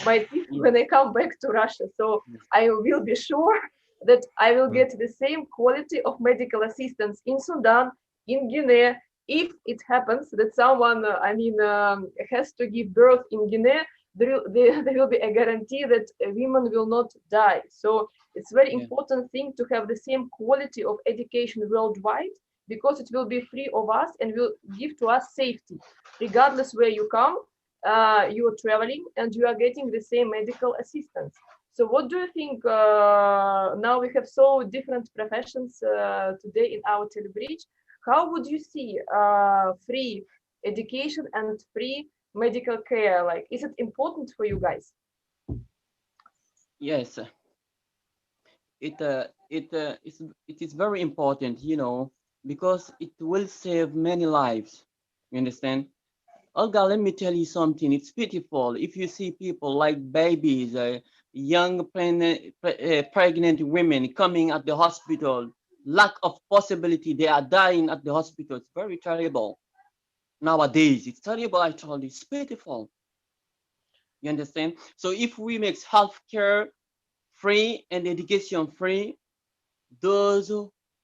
my teeth when I come back to Russia. So I will be sure that I will get the same quality of medical assistance in Sudan, in Guinea. If it happens that someone, has to give birth in Guinea, there will be a guarantee that women will not die. So it's very important thing to have the same quality of education worldwide, because it will be free of us and will give to us safety, regardless where you come. You are traveling and you are getting the same medical assistance. So what do you think? Now we have so different professions today in our Telebridge. How would you see free education and free medical care? Like, is it important for you guys? Yes, it is very important, because it will save many lives. You understand? Olga, let me tell you something. It's pitiful if you see people like babies, young pregnant women coming at the hospital, lack of possibility, they are dying at the hospital. It's very terrible. Nowadays, it's terrible, I told you, it's pitiful. You understand? So if we make healthcare free and education free, those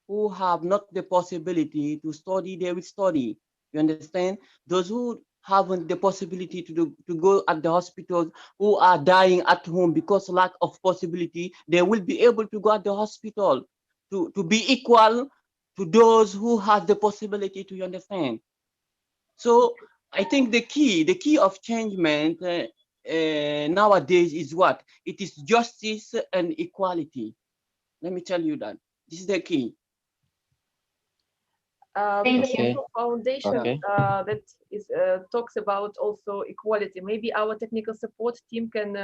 who have not the possibility to study, they will study. You understand? Those who haven't the possibility to go at the hospitals, who are dying at home because lack of possibility, they will be able to go at the hospital to be equal to those who have the possibility to understand. So I think the key of changement nowadays is what? It is justice and equality. Let me tell you that. This is the key. We have Thank you. also foundation Okay. that is talks about also equality. Maybe our technical support team can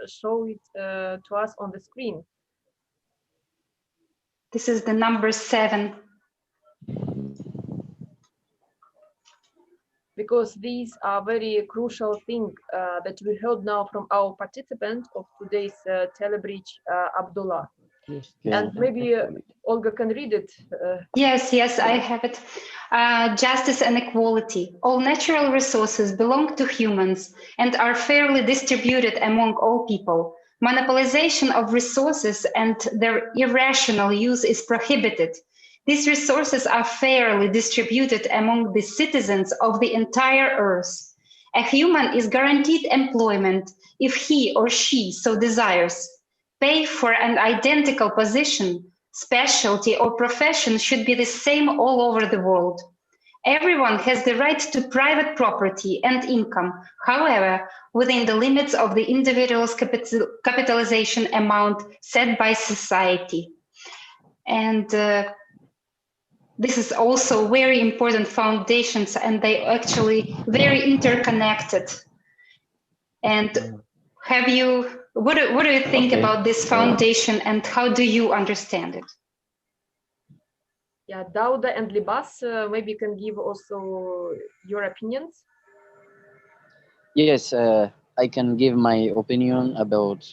show it to us on the screen. This is the number 7. Because these are very crucial things that we heard now from our participant of today's Telebridge, Abdullah. Yes. And maybe Olga can read it. Yes, I have it. Justice and equality. All natural resources belong to humans and are fairly distributed among all people. Monopolization of resources and their irrational use is prohibited. These resources are fairly distributed among the citizens of the entire earth. A human is guaranteed employment if he or she so desires. Pay for an identical position, specialty, or profession should be the same all over the world. Everyone has the right to private property and income, however, within the limits of the individual's capitalization amount set by society. And this is also very important foundations, and they actually very interconnected. And what do you think about this foundation, and how do you understand it? Yeah, Dauda and Libas, maybe you can give also your opinions. Yes, I can give my opinion about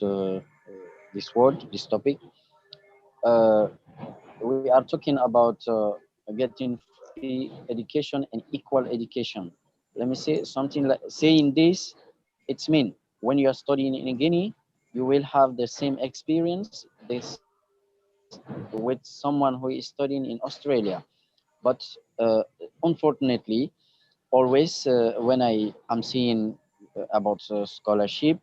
this topic. We are talking about getting free education and equal education. Let me say something like saying this, it's mean when you are studying in Guinea, you will have the same experience this with someone who is studying in Australia. But unfortunately, always when I am seeing about scholarship,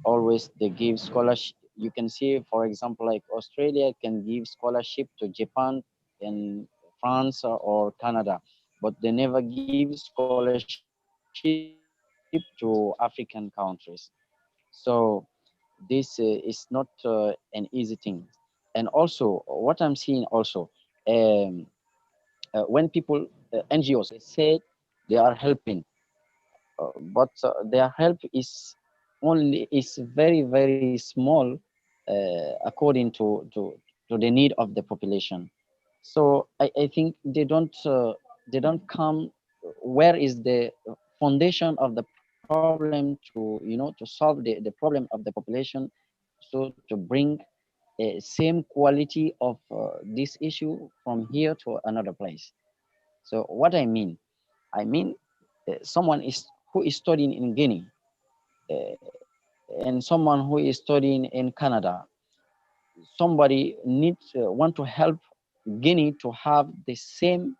always they give scholarship. You can see, for example, like Australia can give scholarship to Japan and France or Canada, but they never give scholarship to African countries. So this is not an easy thing. And also, what I'm seeing also, when people NGOs they say they are helping, but their help is very small according to the need of the population. So I think they don't come. Where is the foundation of the problem to solve the problem of the population, so to bring same quality of this issue from here to another place. So what I mean someone who is studying in Guinea, and someone who is studying in Canada, somebody want to help Guinea to have the same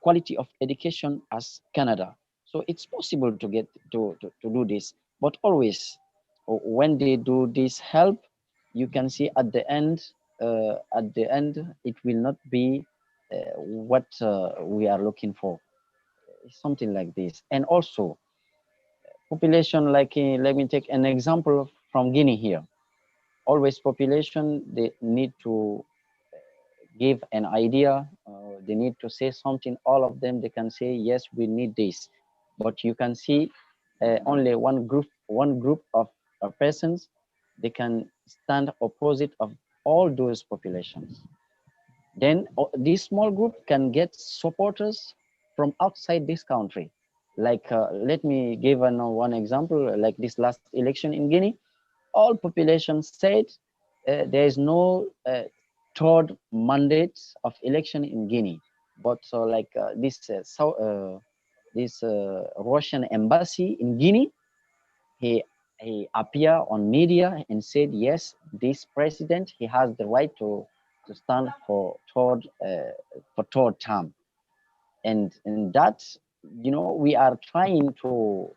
quality of education as Canada. So it's possible to get to do this, but always when they do this help, you can see at the end it will not be what we are looking for. Something like this. And also population, like let me take an example from Guinea here. Always population, they need to give an idea, they need to say something. All of them, they can say yes, we need this, but you can see only one group of persons, they can stand opposite of all those populations. Then this small group can get supporters from outside this country. Like let me give one example. Like this last election in Guinea, all populations said there is no third mandate of election in Guinea. But so like this Russian embassy in Guinea, he appeared on media and said, yes, this president, he has the right to stand for third term. And that, you know, we are trying to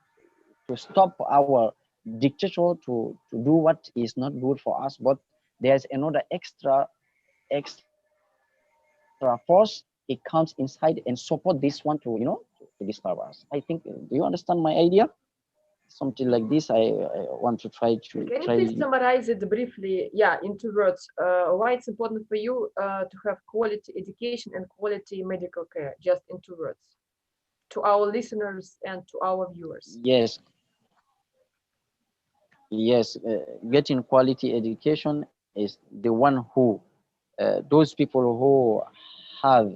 stop our dictator to do what is not good for us, but there's another extra force, it comes inside and support this one to, you know, to disturb us. I think, do you understand my idea? Something like this. I want to try to. Can you please summarize it briefly? Yeah, in 2 words. Why it's important for you to have quality education and quality medical care? Just in 2 words, to our listeners and to our viewers. Yes. Yes, getting quality education is the one who those people who have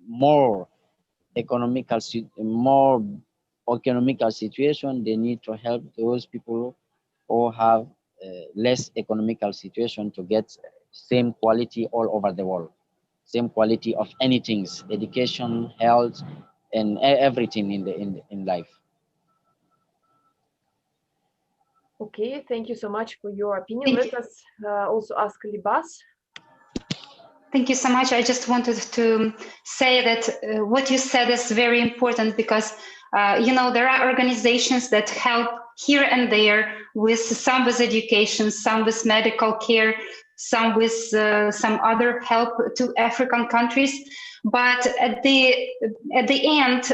more economical situation, they need to help those people who have less economical situation to get same quality all over the world, same quality of anything, education, health, and everything in life. Okay, thank you so much for your opinion. Let us also ask Libas. Thank you so much. I just wanted to say that what you said is very important because, you know, there are organizations that help here and there with some with education, some with medical care, some with some other help to African countries. But at the end,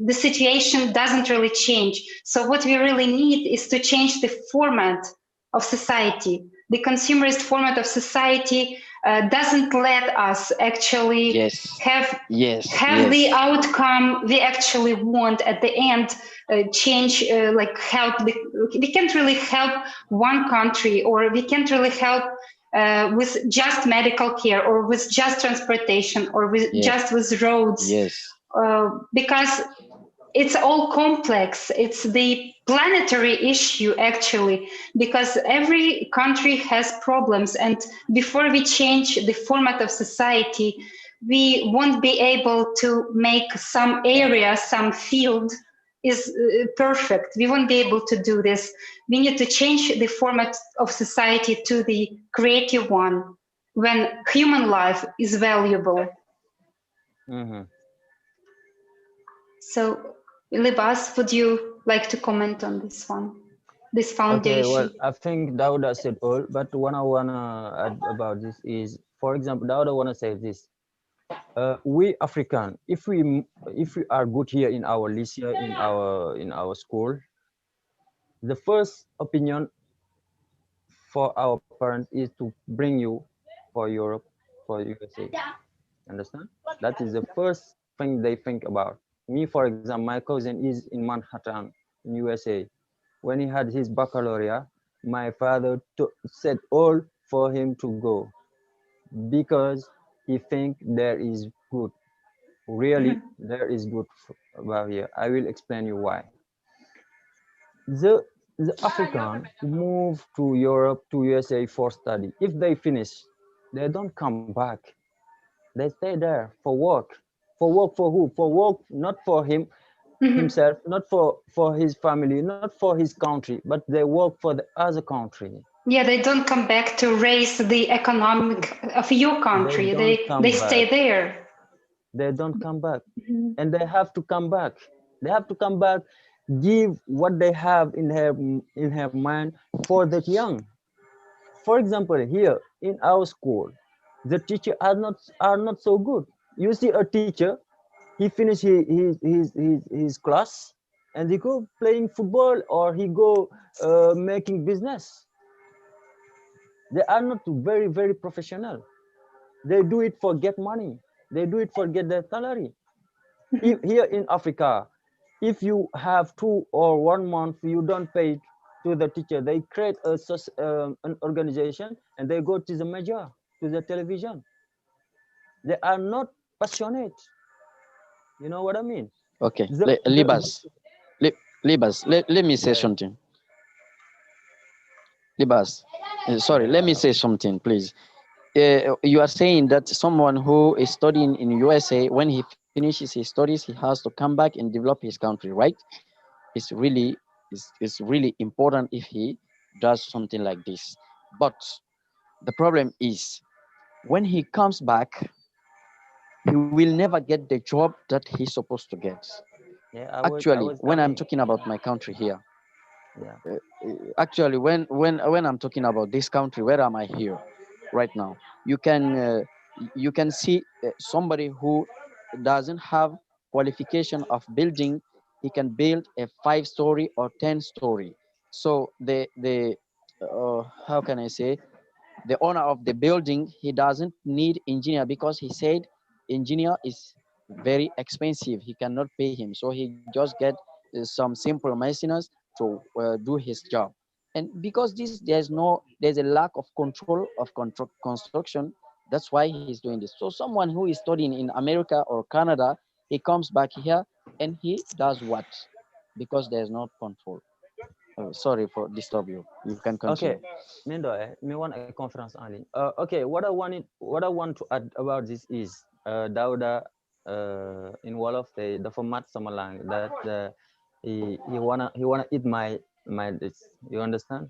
the situation doesn't really change. So what we really need is to change the format of society. The consumerist format of society doesn't let us actually have the outcome we actually want at the end. Change, like help. We can't really help one country, or we can't really help with just medical care, or with just transportation, or with just with roads, because it's all complex. It's the planetary issue, actually, because every country has problems. And before we change the format of society, we won't be able to make some area, some field is perfect. We won't be able to do this. We need to change the format of society to the creative one, when human life is valuable. So, Libas, would you like to comment on this one, this foundation? Okay, well, I think Dauda said all, but what I wanna add about this is, for example, Dauda wanna say this. We African, if we are good here in our lycée, in our school, the first opinion for our parents is to bring you for Europe, for USA. Understand? That is the first thing they think about. Me, for example, my cousin is in Manhattan, in USA. When he had his baccalaureate, my father said all for him to go because he think there is good. Really, there is good about here. I will explain you why. The African move to Europe, to USA for study. If they finish, they don't come back. They stay there for work. For work for who? For work, not for him. himself, not for his family, not for his country, but they work for the other country. Yeah, they don't come back to raise the economic of your country. They stay there. They don't come back, and they have to come back. They have to come back, give what they have in her mind for the young. For example, here in our school, the teacher are not so good. You see a teacher, he finish his class, and he go playing football or he go making business. They are not very, very professional. They do it for get money. They do it for get their salary. Here in Africa, if you have 2 or 1 month, you don't pay to the teacher. They create an organization and they go to the media, to the television. They are not passionate. You know what I mean? Okay, Libas, let me say something. Libas, sorry, let me say something, please. You are saying that someone who is studying in USA, when he finishes his studies, he has to come back and develop his country, right? It's really important if he does something like this. But the problem is, when he comes back, he will never get the job that he's supposed to get. Yeah, actually, when I'm talking about my country here, actually, when I'm talking about this country, where am I here right now? You can see somebody who doesn't have qualification of building, he can build a 5-story or 10-story. So the how can I say, the owner of the building, he doesn't need engineer because he said engineer is very expensive, he cannot pay him, so he just get some simple masons to do his job. And because there's a lack of control of construction, that's why he's doing this. So someone who is studying in America or Canada, he comes back here and he does what? Because there's no control. Sorry for disturb you. You can continue. Okay, me want a conference en ligne. Okay, what I want to add about this is Dauda in Wolof the format samalang that he wanna eat my this. You understand?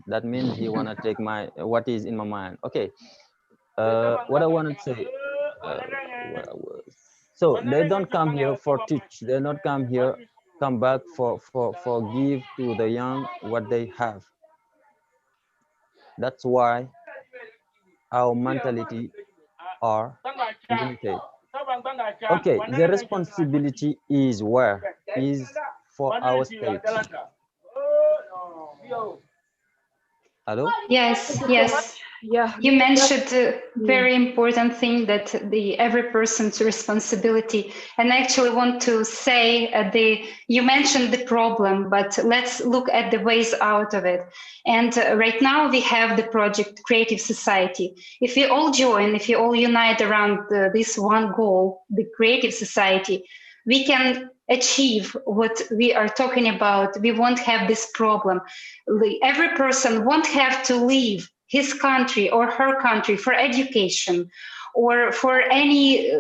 That means he wanna take my what is in my mind. Okay. What I want to say. So they don't come here for teach. They not come here come back for give to the young what they have. That's why our mentality are limited. Okay, the responsibility is where? Is for our state. Hello? Yes. Yeah. You mentioned a very important thing, that every person's responsibility. And I actually want to say you mentioned the problem, but let's look at the ways out of it. And right now we have the project Creative Society. If we all join, if we all unite around this one goal, the Creative Society, we can achieve what we are talking about. We won't have this problem. Every person won't have to leave his country or her country for education or for any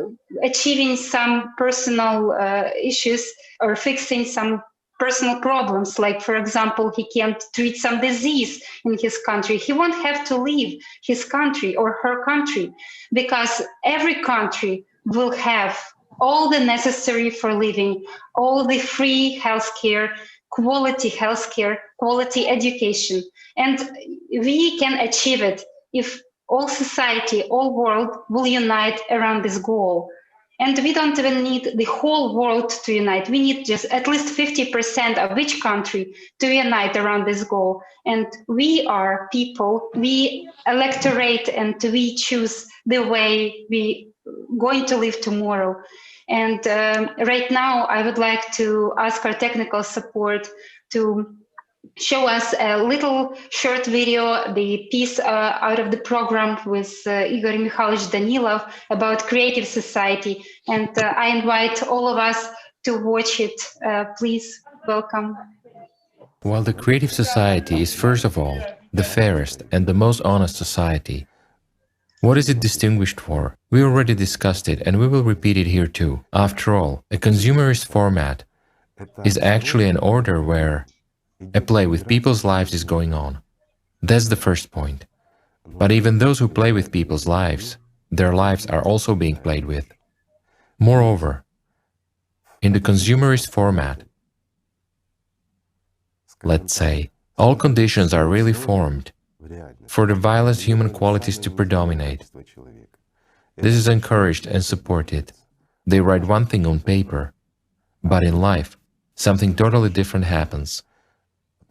achieving some personal issues or fixing some personal problems. Like, for example, he can't treat some disease in his country. He won't have to leave his country or her country, because every country will have all the necessary for living, all the free healthcare, quality education. And we can achieve it if all society, all world will unite around this goal. And we don't even need the whole world to unite. We need just at least 50% of each country to unite around this goal. And we are people, we electorate, and we choose the way we going to live tomorrow. And right now, I would like to ask our technical support to show us a little short video, the piece out of the program with Igor Mikhailovich Danilov about Creative Society. And I invite all of us to watch it. Please, welcome. While the Creative Society is, first of all, the fairest and the most honest society, what is it distinguished for? We already discussed it, and we will repeat it here too. After all, a consumerist format is actually an order where a play with people's lives is going on. That's the first point. But even those who play with people's lives, their lives are also being played with. Moreover, in the consumerist format, let's say, all conditions are really formed for the vilest human qualities to predominate. This is encouraged and supported. They write one thing on paper, but in life, something totally different happens,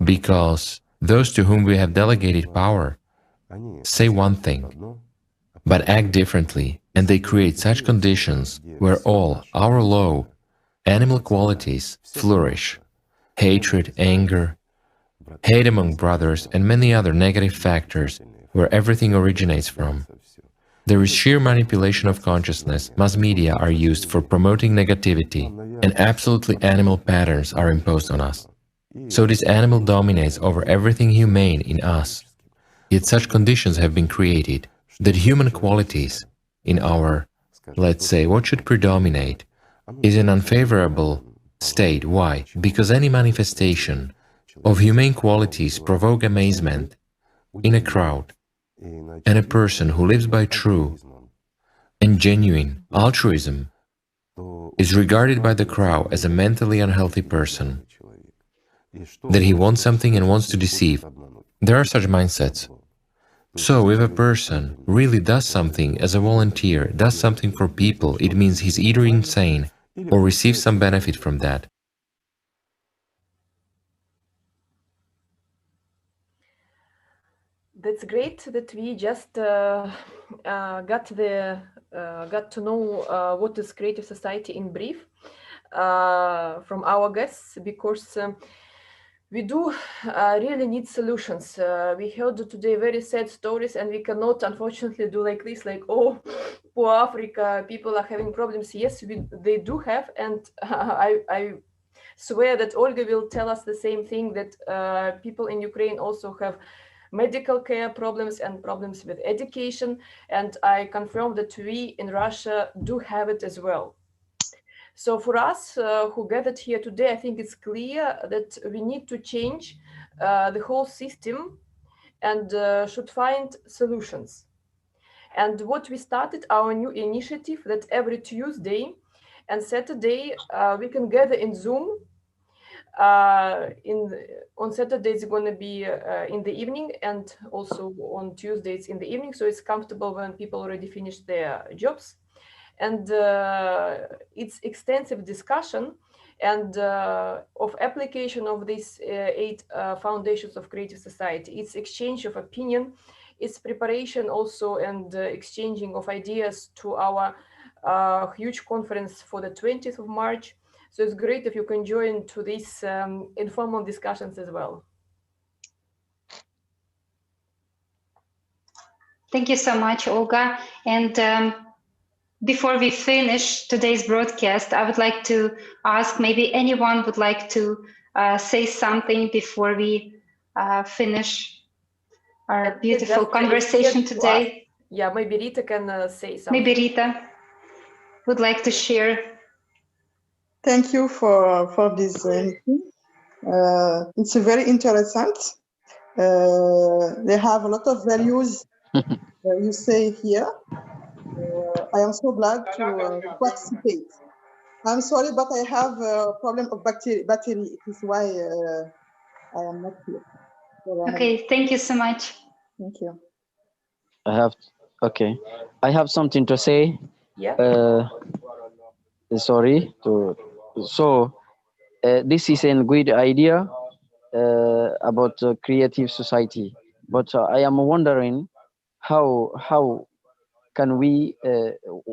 because those to whom we have delegated power say one thing, but act differently, and they create such conditions where all our low animal qualities flourish: hatred, anger, hate among brothers, and many other negative factors where everything originates from. There is sheer manipulation of consciousness. Mass media are used for promoting negativity, and absolutely animal patterns are imposed on us. So this animal dominates over everything humane in us. Yet such conditions have been created that human qualities in our, let's say, what should predominate, is an unfavorable state. Why? Because any manifestation of humane qualities provoke amazement in a crowd, and a person who lives by true and genuine altruism is regarded by the crowd as a mentally unhealthy person, that he wants something and wants to deceive. There are such mindsets. So if a person really does something as a volunteer, does something for people, it means he's either insane or receives some benefit from that. That's great that we just got to know what is creative society in brief from our guests, because we do really need solutions. We heard today very sad stories, and we cannot unfortunately do like this, like, oh, poor Africa, people are having problems. Yes, they do have, and I swear that Olga will tell us the same thing, that people in Ukraine also have medical care problems and problems with education, and I confirm that we in Russia do have it as well. So for us who gathered here today, I think it's clear that we need to change the whole system and should find solutions. And what we started, our new initiative, that every Tuesday and Saturday we can gather in Zoom. On Saturday it's going to be in the evening, and also on Tuesdays in the evening, so it's comfortable when people already finished their jobs. And it's extensive discussion and of application of these 8 foundations of creative society. It's exchange of opinion, it's preparation also, and exchanging of ideas to our huge conference for the 20th of March. So it's great if you can join to these informal discussions as well. Thank you so much, Olga. And before we finish today's broadcast, I would like to ask, maybe anyone would like to say something before we finish our beautiful conversation today. Yeah, maybe Rita can say something. Maybe Rita would like to share. Thank you for this meeting. It's very interesting. They have a lot of values you say here. I am so glad to participate. I'm sorry, but I have a problem of battery. It is why I am not here. Okay, thank you so much. Thank you. I have something to say. Yeah. Sorry to. So this is a good idea about creative society, but I am wondering how can we,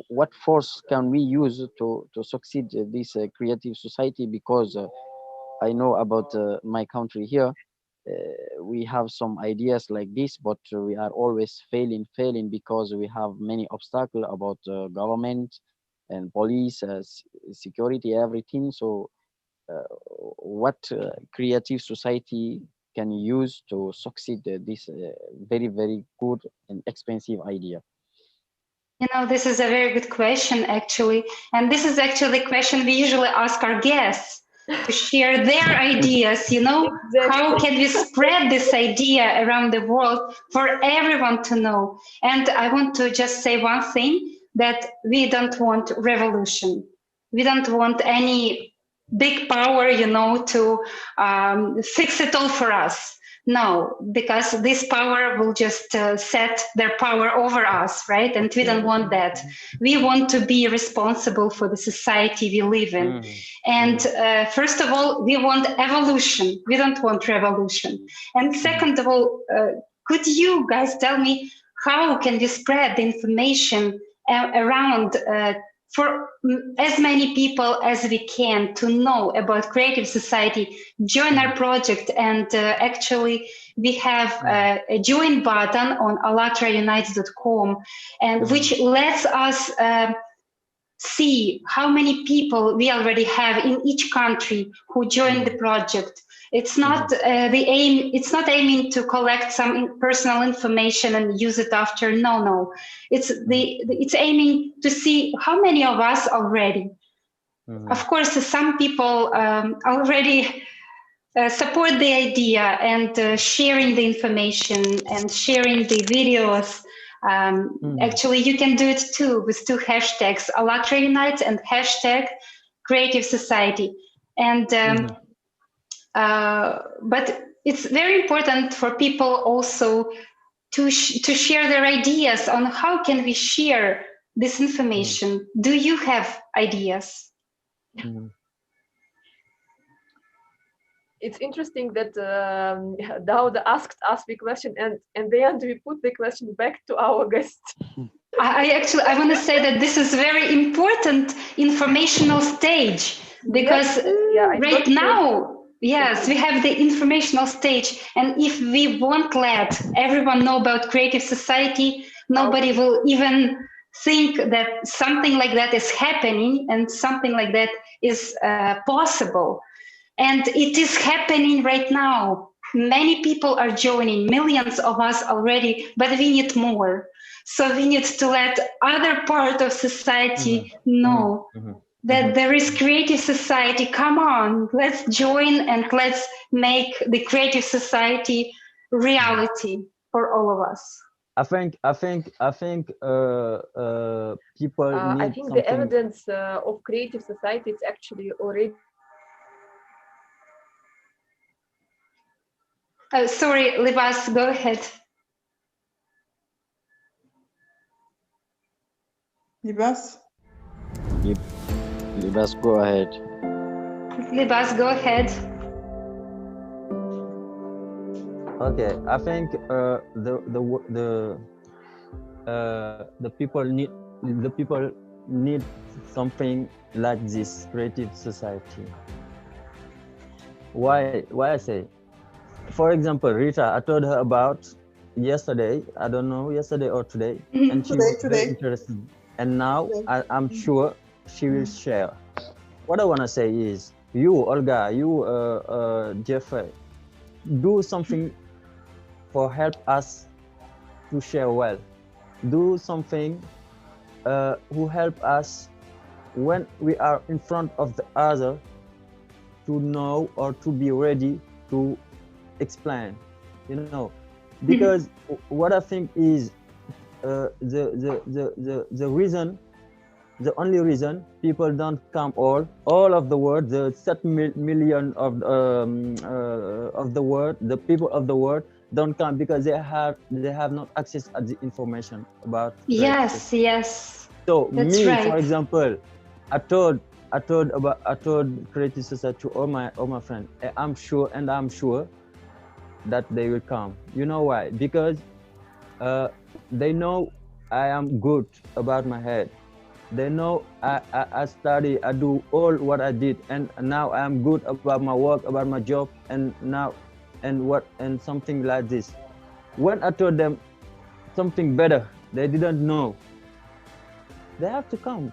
what force can we use to succeed this creative society? Because I know about my country here, we have some ideas like this, but we are always failing because we have many obstacles about government and police, security, everything. So what creative society can use to succeed this very, very good and expensive idea? You know, this is a very good question, actually. And this is actually a question we usually ask our guests. to share their ideas, you know. Exactly. How can we spread this idea around the world for everyone to know? And I want to just say one thing, that we don't want revolution. We don't want any big power, you know, to fix it all for us. No, because this power will just set their power over us, right? And we don't want that. We want to be responsible for the society we live in. And first of all, we want evolution. We don't want revolution. And second of all, could you guys tell me how can we spread the information around for as many people as we can to know about Creative Society? Join our project, and actually we have a join button on Allatraunites.com, and which lets us see how many people we already have in each country who joined the project. It's not the aim. It's not aiming to collect some personal information and use it after. No. It's aiming to see how many of us already. Of course, some people already support the idea and sharing the information and sharing the videos. Actually, you can do it too with two hashtags, Allatraunites and hashtag Creative Society. And but it's very important for people also to share their ideas on how can we share this information. Do you have ideas? It's interesting that Daud asked us the question, and in the end we put the question back to our guest. I want to say that this is very important informational stage, because right now, yes, we have the informational stage, and if we won't let everyone know about Creative Society, nobody will even think that something like that is happening and something like that is possible. And it is happening right now. Many people are joining, millions of us already, but we need more. So we need to let other part of society know that there is Creative Society. Come on, let's join and let's make the Creative Society reality for all of us. I think people need I think something. the evidence of Creative Society is actually already. Sorry, Libas, go ahead. Libas? Libas, go ahead. Libas, go ahead. Okay, I think the people need something like this Creative Society. Why I say? For example, Rita, I told her about yesterday, I don't know, yesterday or today, and she was very interested. And now I'm sure she will share. What I want to say is, you, Olga, you, Jeffrey, do something for help us to share well. Do something who help us when we are in front of the other to know or to be ready to explain, you know, because what I think is the reason, the only reason people don't come all of the world, the 7 million of the world, the people of the world don't come because they have not access to the information about. Yes. So that's me, right. for example, I told Creative Society to all my friends. I'm sure that they will come. You know why? Because they know I am good about my head. They know I study, I do all what I did, and now I am good about my work, about my job, and now and something like this. When I told them something better, they didn't know. They have to come.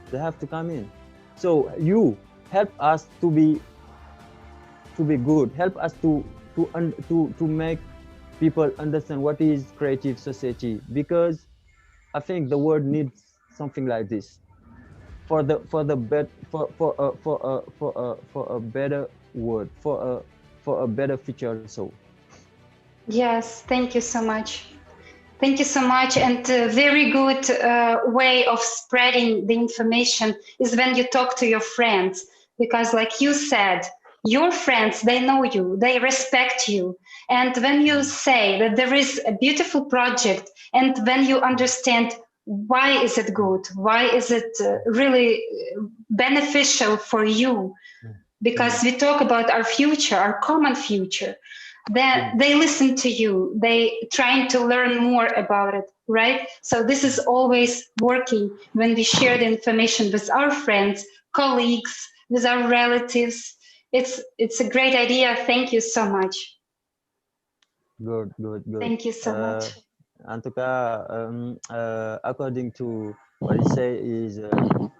They have to come in. So you help us to be good. Help us to make people understand what is Creative Society, because I think the world needs something like this. for a better word, for a better future. So Yes, thank you so much. Thank you so much. And a very good way of spreading the information is when you talk to your friends, because like you said, your friends, they know you, they respect you. And when you say that there is a beautiful project, and when you understand why is it good, why is it really beneficial for you, because we talk about our future, our common future, then they listen to you, they trying to learn more about it, right? So this is always working when we share the information with our friends, colleagues, with our relatives. It's a great idea. Thank you so much. good. Thank you so much. According to what you say is,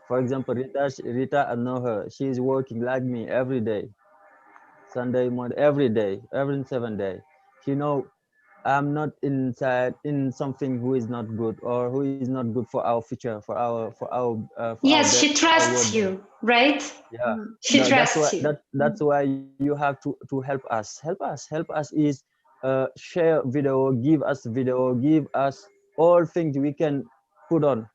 for example, Rita, I know her. She's working like me every day, Sunday morning, every day, every 7 day. She know I'm not inside in something who is not good or who is not good for our future, Yes, she trusts you, right? Yeah, She trusts you. that's why you have to help us. Help us is share video, give us all things we can put on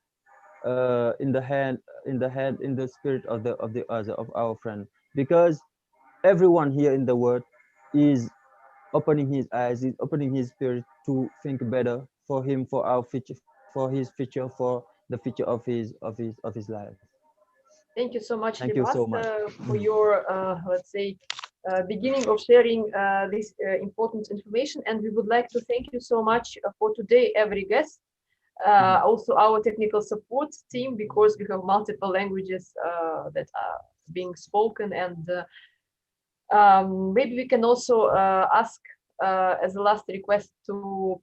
in the spirit of the other of our friend, because everyone here in the world is opening his eyes, is opening his spirit to think better for him, for our future, for his future, for the future of his life. Thank you so much, Thank you Rivas, so much. for your, let's say, beginning of sharing this important information. And we would like to thank you so much for today, every guest, also our technical support team, because we have multiple languages that are being spoken. And maybe we can also ask as a last request to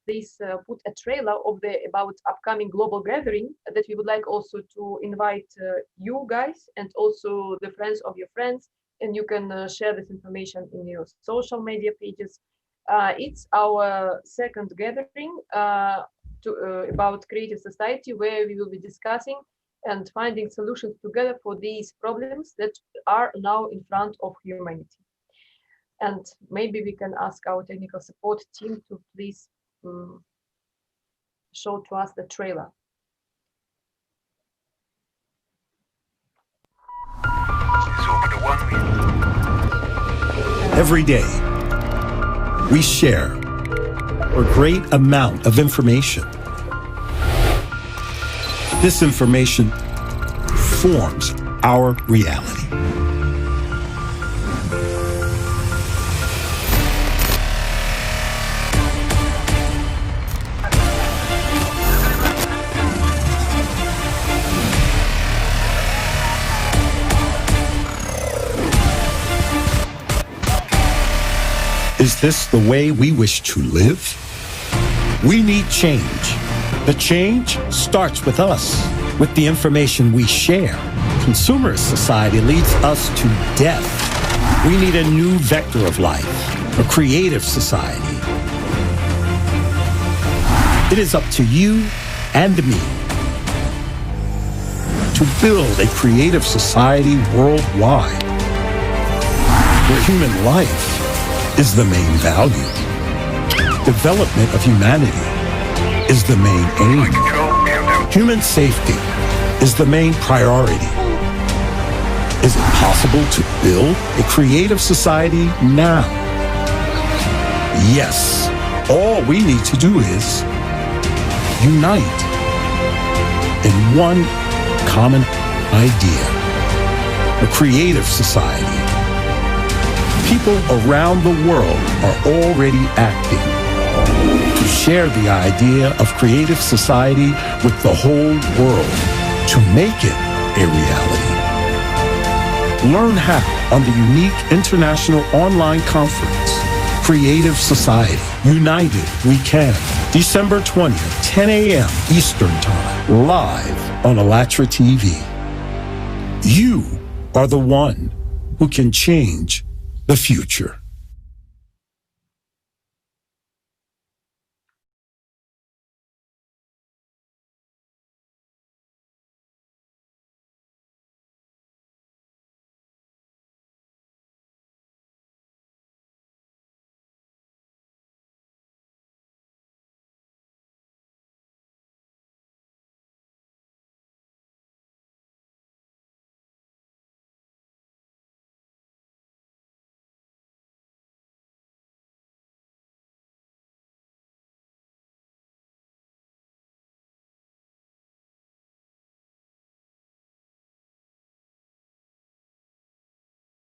please put a trailer of the about upcoming global gathering that we would like also to invite you guys and also the friends of your friends, and you can share this information in your social media pages. It's our second gathering about creative society, where we will be discussing and finding solutions together for these problems that are now in front of humanity. And maybe we can ask our technical support team to please show to us the trailer. Every day, we share a great amount of information. This information forms our reality. Is this the way we wish to live? We need change. The change starts with us, with the information we share. Consumerist society leads us to death. We need a new vector of life, a creative society. It is up to you and me to build a creative society worldwide, where human life is the main value. Development of humanity is the main aim. Human safety is the main priority. Is it possible to build a creative society now? Yes. All we need to do is unite in one common idea, a creative society. People around the world are already acting to share the idea of creative society with the whole world to make it a reality. Learn how on the unique international online conference, Creative Society, United We Can, December 20th, 10 a.m. Eastern Time, live on Allatra TV. You are the one who can change the future.